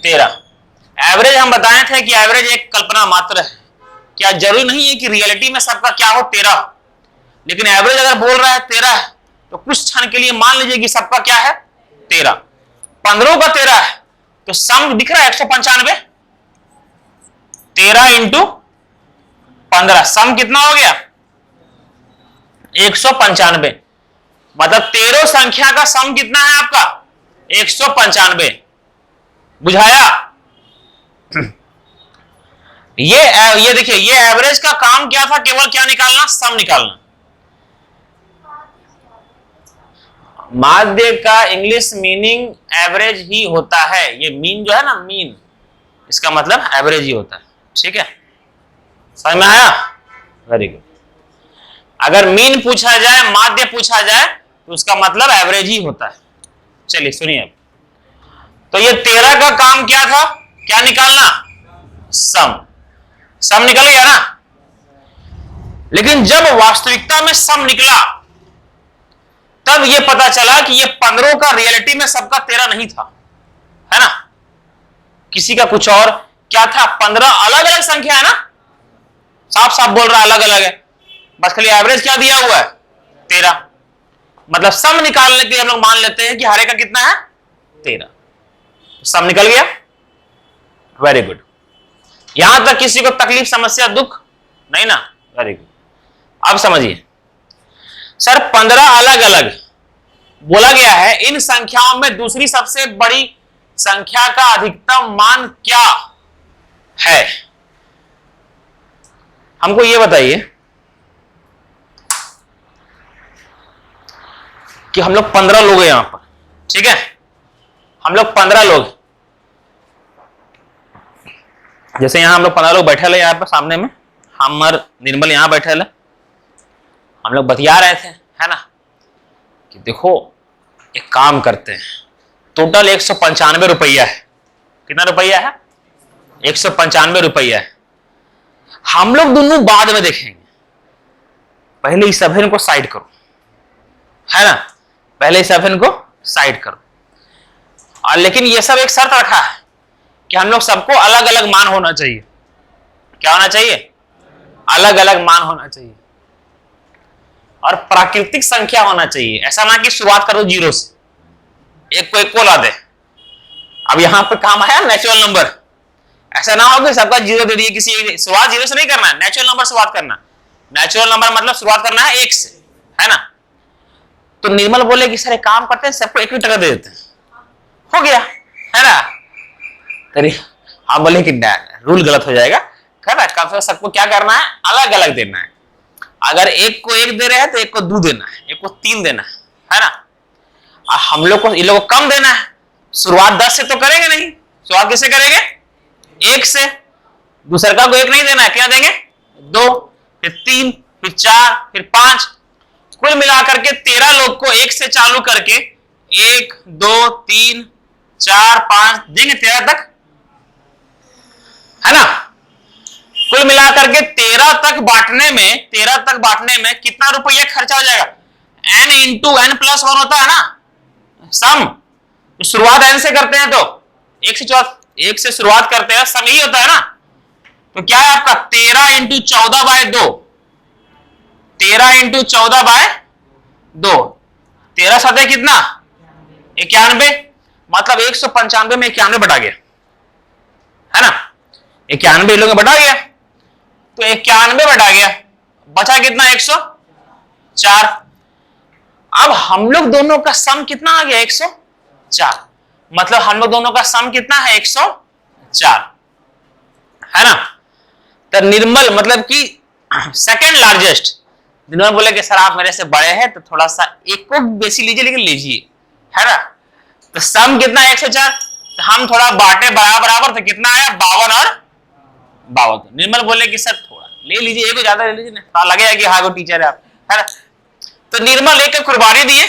13। एवरेज हम बताए थे कि एवरेज एक कल्पना मात्र है, क्या जरूरी नहीं है कि रियलिटी में सबका क्या हो 13, लेकिन एवरेज अगर बोल रहा है 13 है तो कुछ क्षण के लिए मान लीजिए कि सबका क्या है? 13। 15 का 13 है तो सम दिख रहा है 195, 13 इंटू 15, सम कितना हो गया? 195। मतलब 13 संख्या का सम कितना है आपका? 195। बुझाया? ये देखिए, ये एवरेज का काम क्या था? केवल क्या निकालना? सम निकालना। माध्य का इंग्लिश मीनिंग एवरेज ही होता है। ये मीन जो है ना, मीन, इसका मतलब एवरेज ही होता है, ठीक है। समझ में आया? Very good. अगर मीन पूछा जाए, माध्य पूछा जाए तो उसका मतलब एवरेज ही होता है। चलिए सुनिए, तो ये 13 का काम क्या था? क्या निकालना? सम। सम निकल गया ना। लेकिन जब वास्तविकता में सम निकला तब ये पता चला कि ये 15 का रियलिटी में सबका 13 नहीं था, है ना। किसी का कुछ और। क्या था? 15 अलग अलग संख्या है ना, साफ साफ बोल रहा अलग अलग है, बस खाली एवरेज क्या दिया हुआ है? 13। मतलब सम निकालने के लिए हम लोग मान लेते हैं कि हर एक का कितना है? 13। सम निकल गया, वेरी गुड। यहां तक किसी को तकलीफ, समस्या, दुख नहीं ना? Very good. अब समझिए सर, 15 अलग अलग बोला गया है, इन संख्याओं में दूसरी सबसे बड़ी संख्या का अधिकतम मान क्या है? हमको ये बताइए कि हम लोग 15 लोग हैं यहां पर, ठीक है? हम लोग 15 लोग, जैसे यहां हम लोग 15 लोग बैठे हैं यहां पर सामने में, हम और निर्मल यहां बैठे हैं, हम लोग बतिया रहे थे, है ना, कि देखो एक काम करते हैं, टोटल 195 रुपया है। कितना रुपया है? 195 रुपया है। हम लोग दोनों बाद में देखेंगे, पहले इस सभी को साइड करो, है ना, पहले इस सभी को साइड करो। और लेकिन ये सब एक शर्त रखा है कि हम लोग सबको अलग अलग मान होना चाहिए। क्या होना चाहिए? अलग अलग मान होना चाहिए और प्राकृतिक संख्या होना चाहिए। ऐसा ना कि शुरुआत करो 0 से, एक को ला दे। अब यहां पर काम आया नेचुरल नंबर, ऐसा ना हो कि सबका 0 दे दिए, किसी शुरुआत 0 से नहीं करना है, नेचुरल नंबर से शुरुआत करना। नेचुरल नंबर मतलब शुरुआत करना है 1 से, है ना। तो निर्मल बोले कि सर एक काम करते हैं, सबको 1 टका दे देते हैं, हो गया, है ना। तरी आप बोले कि रूल गलत हो जाएगा, कब सबको क्या करना है? अलग अलग देना है। अगर एक को 1 दे रहे हैं तो एक को 2 देना है, एक को 3 देना है ना। और हम लोग को, इन लोगों को कम देना है। शुरुआत 10 से तो करेंगे नहीं, शुरुआत किससे करेंगे? 1 से। दूसरा को 1 नहीं देना है, क्या देंगे? 2, फिर 3, फिर 4, फिर 5। कुल मिलाकर के 13 लोग को 1 से चालू करके 1, 2, 3, 4, 5 देंगे 13 तक, है ना। कुल मिलाकर के 13 तक बांटने में कितना रुपया खर्चा हो जाएगा? n इंटू n प्लस 1 होता है ना सम। तो शुरुआत n से करते हैं तो 1 से शुरुआत करते हैं, सम यही होता है ना। तो क्या है आपका? 13 इंटू 14/2, 13 इंटू 14/2, 13 सतह कितना? 91। मतलब 195 में 91 बटा गया, है ना। 91 लोग बटा गया, तो 91 बटा गया, बचा कितना? 104। अब हम लोग दोनों का सम कितना आ गया? 104। मतलब हम लोग दोनों का सम कितना है? 104, है ना। तो निर्मल मतलब कि सेकंड लार्जेस्ट, निर्मल बोले कि सर आप मेरे से बड़े हैं तो थोड़ा सा एक को बेसी लीजिए, लेकिन लीजिए, है ना। तो सम कितना? 104। तो हम थोड़ा बांटे बराबर, तो कितना आया? 52 और 52। निर्मल बोले कि सर थोड़ा ले लीजिए, एक ज्यादा ले लीजिए ना, लगेगा कि हाँ वो टीचर है आप, है ना। तो निर्मल एक कुर्बानी दिए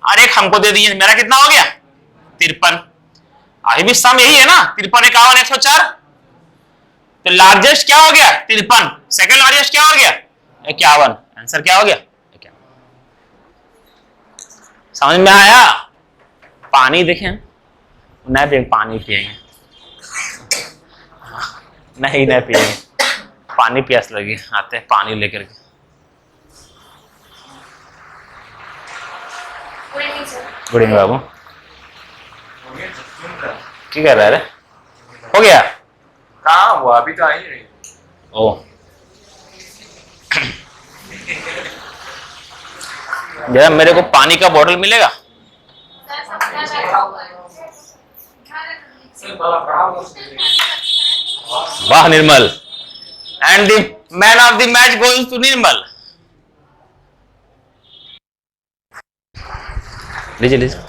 और एक हमको दे दिए, मेरा कितना हो गया? 53। अभी भी सम यही है ना, 53, 51, 104। तो लार्जेस्ट क्या हो गया? 53। सेकंड लार्जेस्ट क्या हो गया? 51। आंसर क्या हो गया? 51। समझ में आया? पानी देखें, नहीं पानी पिएंगे, नहीं पिएंगे, पानी प्यास लगी, आते हैं पानी लेकर के। गुड इवनिंग बाबू, क्या कर रहा है? हो गया? कहाँ हुआ? अभी तो आ ही नहीं। ओ जरा मेरे को पानी का बोतल मिलेगा? वाह Nirmal, and the man of the match going to Nirmal. लीजिए लीजिए।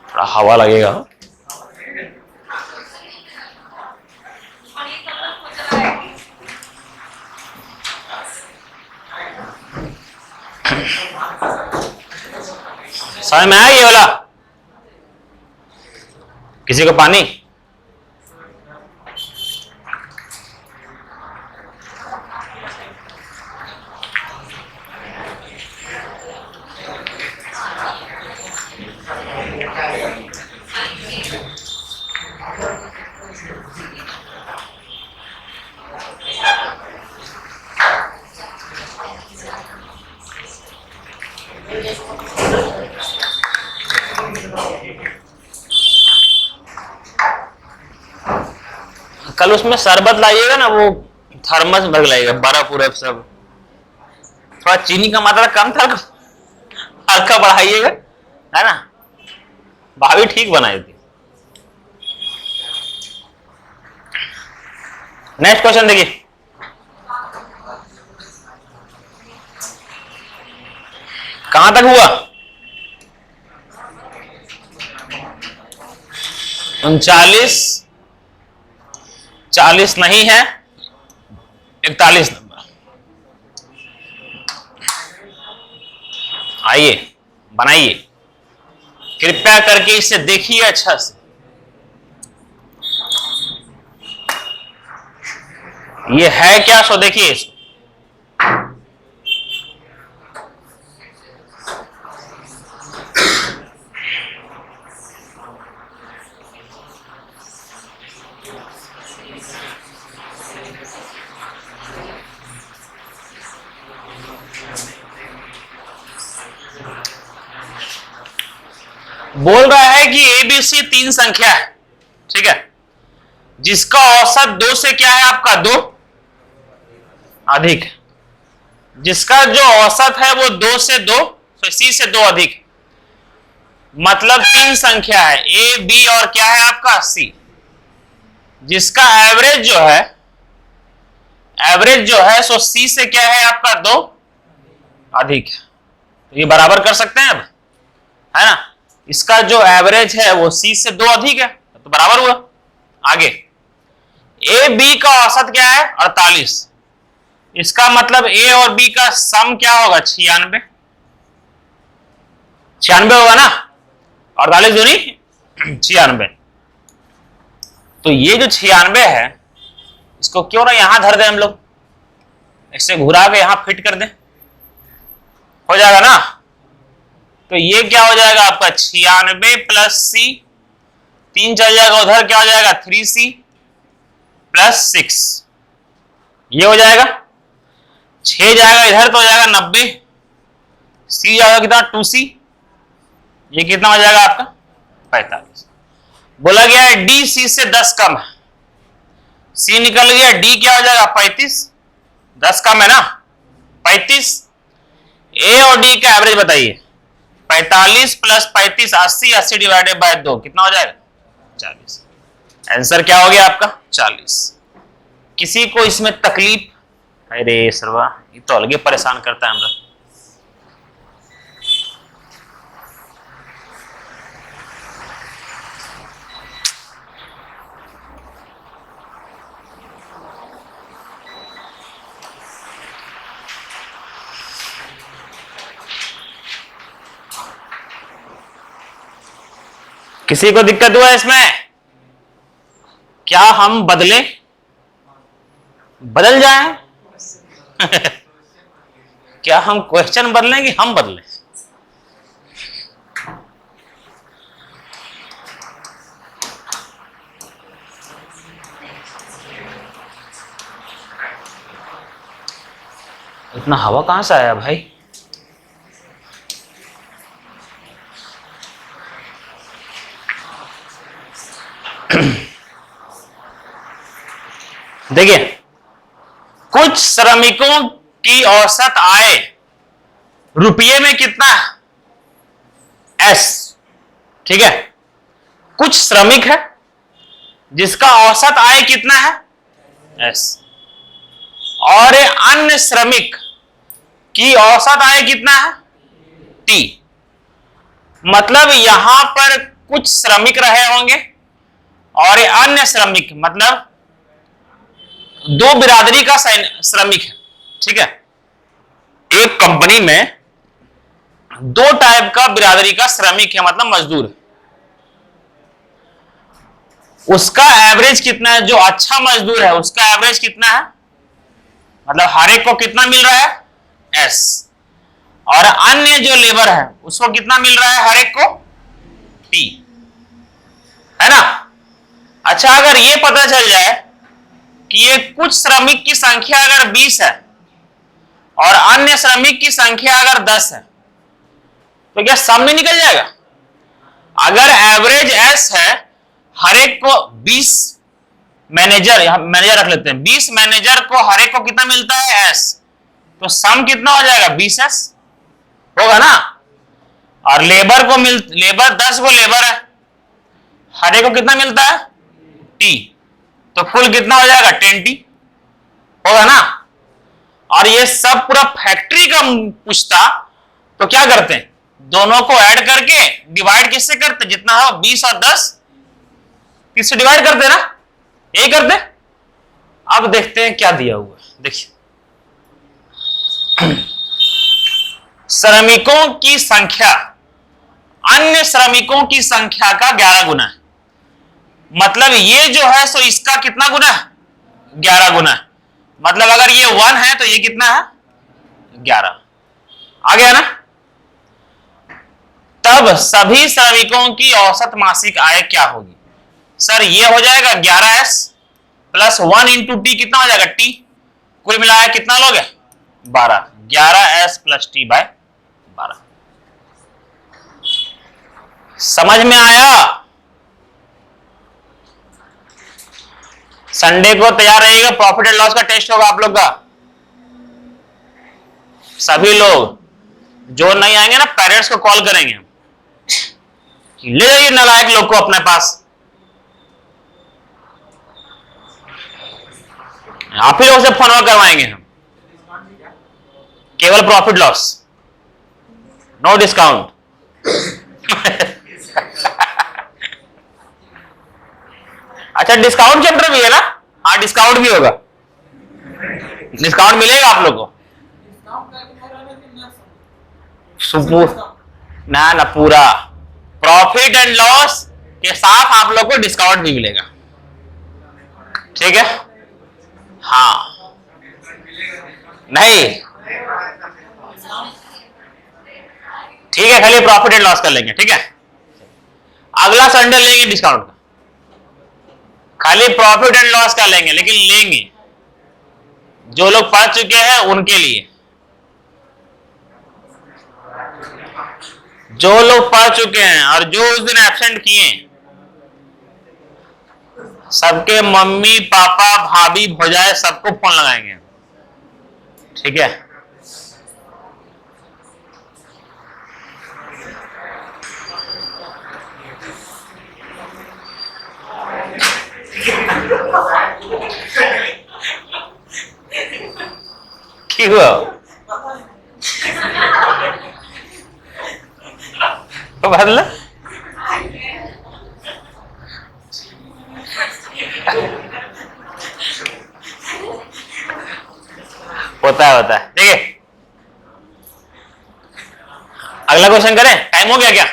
थोड़ा हवा लगेगा। समझ में आया ये वाला? किसी को पानी? कल उसमें शरबत लाइएगा ना, वो थर्मस भर लाइएगा, बर्फ उर्फ सब। थोड़ा चीनी का मात्रा कम था, हल्का बढ़ाइएगा, है ना। भाभी ठीक बनाई थी। नेक्स्ट क्वेश्चन देखिए, कहां तक हुआ? 39, 40 नहीं है, 41 नंबर। आइए बनाइए, कृपया करके इसे देखिए अच्छा से। ये है क्या, सो देखिए इसको। बोल रहा है कि एबीसी 3 संख्या है, ठीक है, जिसका औसत 2 से क्या है आपका, 2 अधिक। जिसका जो औसत है वो 2 से 2, तो सी से 2 अधिक, मतलब 3 संख्या है, ए बी और क्या है आपका सी। जिसका एवरेज जो है सो सी से क्या है आपका 2 अधिक। तो ये बराबर कर सकते हैं अब, है ना। इसका जो एवरेज है वो सी से 2 अधिक है, तो बराबर हुआ। आगे ए बी का औसत क्या है, 48। इसका मतलब ए और बी का सम क्या होगा, 96। 96 होगा ना, 48 दूनी 96। तो ये जो 96 है, इसको क्यों ना यहां धर दें हम लोग, इसे घुरा के यहां फिट कर दें, हो जाएगा ना। तो ये क्या हो जाएगा आपका 96 प्लस सी, 3 चल जाएगा उधर, क्या हो जाएगा 3c प्लस 6, ये हो जाएगा। 6 जाएगा इधर तो हो जाएगा 90, सी जाएगा कितना 2c, ये कितना हो जाएगा आपका 45। बोला गया है डी सी से 10 कम है, सी निकल गया, डी क्या हो जाएगा 35, 10 कम है ना 35। ए और डी का एवरेज बताइए, 45 प्लस 35 80, 80 डिवाइडेड बाय 2 कितना हो जाएगा 40। आंसर क्या हो गया आपका 40। किसी को इसमें तकलीफ? अरे सरवा, ये तो अलग परेशान करता है हमरा। किसी को दिक्कत हुआ इसमें? क्या हम बदल जाएं? क्या हम क्वेश्चन बदलें कि हम बदलें? इतना हवा कहां से आया भाई? देखिए, कुछ श्रमिकों की औसत आय रुपये में कितना है, एस, ठीक है। कुछ श्रमिक है जिसका औसत आय कितना है, एस, और अन्य श्रमिक की औसत आय कितना है, टी। मतलब यहां पर कुछ श्रमिक रहे होंगे और अन्य श्रमिक, मतलब 2 बिरादरी का श्रमिक है, ठीक है। एक कंपनी में दो टाइप का बिरादरी का श्रमिक है, मतलब मजदूर है। उसका एवरेज कितना है? जो अच्छा मजदूर है उसका एवरेज कितना है, मतलब हर एक को कितना मिल रहा है? एस। और अन्य जो लेबर है उसको कितना मिल रहा है? हर एक को टी, है ना। अच्छा, अगर ये पता चल जाए कि ये कुछ श्रमिक की संख्या अगर 20 है और अन्य श्रमिक की संख्या अगर 10 है, तो क्या सम में निकल जाएगा? अगर एवरेज एस है, हर एक को 20 मैनेजर, मैनेजर रख लेते हैं, 20 मैनेजर को हर एक को कितना मिलता है? एस। तो सम कितना हो जाएगा? 20s होगा ना। और लेबर को लेबर 10 को लेबर है, हर एक को कितना मिलता है? टी। तो कुल कितना हो जाएगा? 10T होगा ना। और ये सब पूरा फैक्ट्री का पूछता तो क्या करते हैं? दोनों को ऐड करके डिवाइड किससे करते? जितना हो 20 और 10 किससे डिवाइड करते ना, यही करते। अब देखते हैं क्या दिया हुआ है। देखिए, श्रमिकों की संख्या अन्य श्रमिकों की संख्या का 11 गुना है। मतलब ये जो है सो इसका कितना गुना है? 11 गुना है। मतलब अगर ये 1 है तो ये कितना है? 11। आ गया ना। तब सभी श्रमिकों की औसत मासिक आय क्या होगी? सर ये हो जाएगा 11s प्लस 1 इंटू टी, कितना हो जाएगा? टी। कुल मिलाया कितना लोगे? 12। 11s plus T bye 12। समझ में आया? संडे को तैयार रहिएगा, प्रॉफिट एंड लॉस का टेस्ट होगा आप लोग का। सभी लोग जो नहीं आएंगे ना, पेरेंट्स को कॉल करेंगे, ले जाइए नालायक लोग को अपने पास। आप ही लोग से फोन करवाएंगे हम। केवल प्रॉफिट लॉस, नो डिस्काउंट। अच्छा, डिस्काउंट चैप्टर भी है ना? हाँ, डिस्काउंट भी होगा, डिस्काउंट मिलेगा आप लोग को। ना ना, पूरा प्रॉफिट एंड लॉस के साथ आप लोग को डिस्काउंट भी मिलेगा, ठीक है? हाँ, नहीं ठीक है, खाली प्रॉफिट एंड लॉस कर लेंगे, ठीक है? अगला संडे लेंगे डिस्काउंट का, खाली प्रॉफिट एंड लॉस का लेंगे, लेकिन लेंगे जो लोग पढ़ चुके हैं उनके लिए। जो लोग पढ़ चुके हैं और जो उस दिन एब्सेंट किए, सबके मम्मी पापा भाभी भौजाई सबको फोन लगाएंगे, ठीक है? क्या हुआ? बदल होता है, ठीक है? अगला क्वेश्चन करें, टाइम हो गया क्या?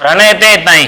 रहने देते इतना ही।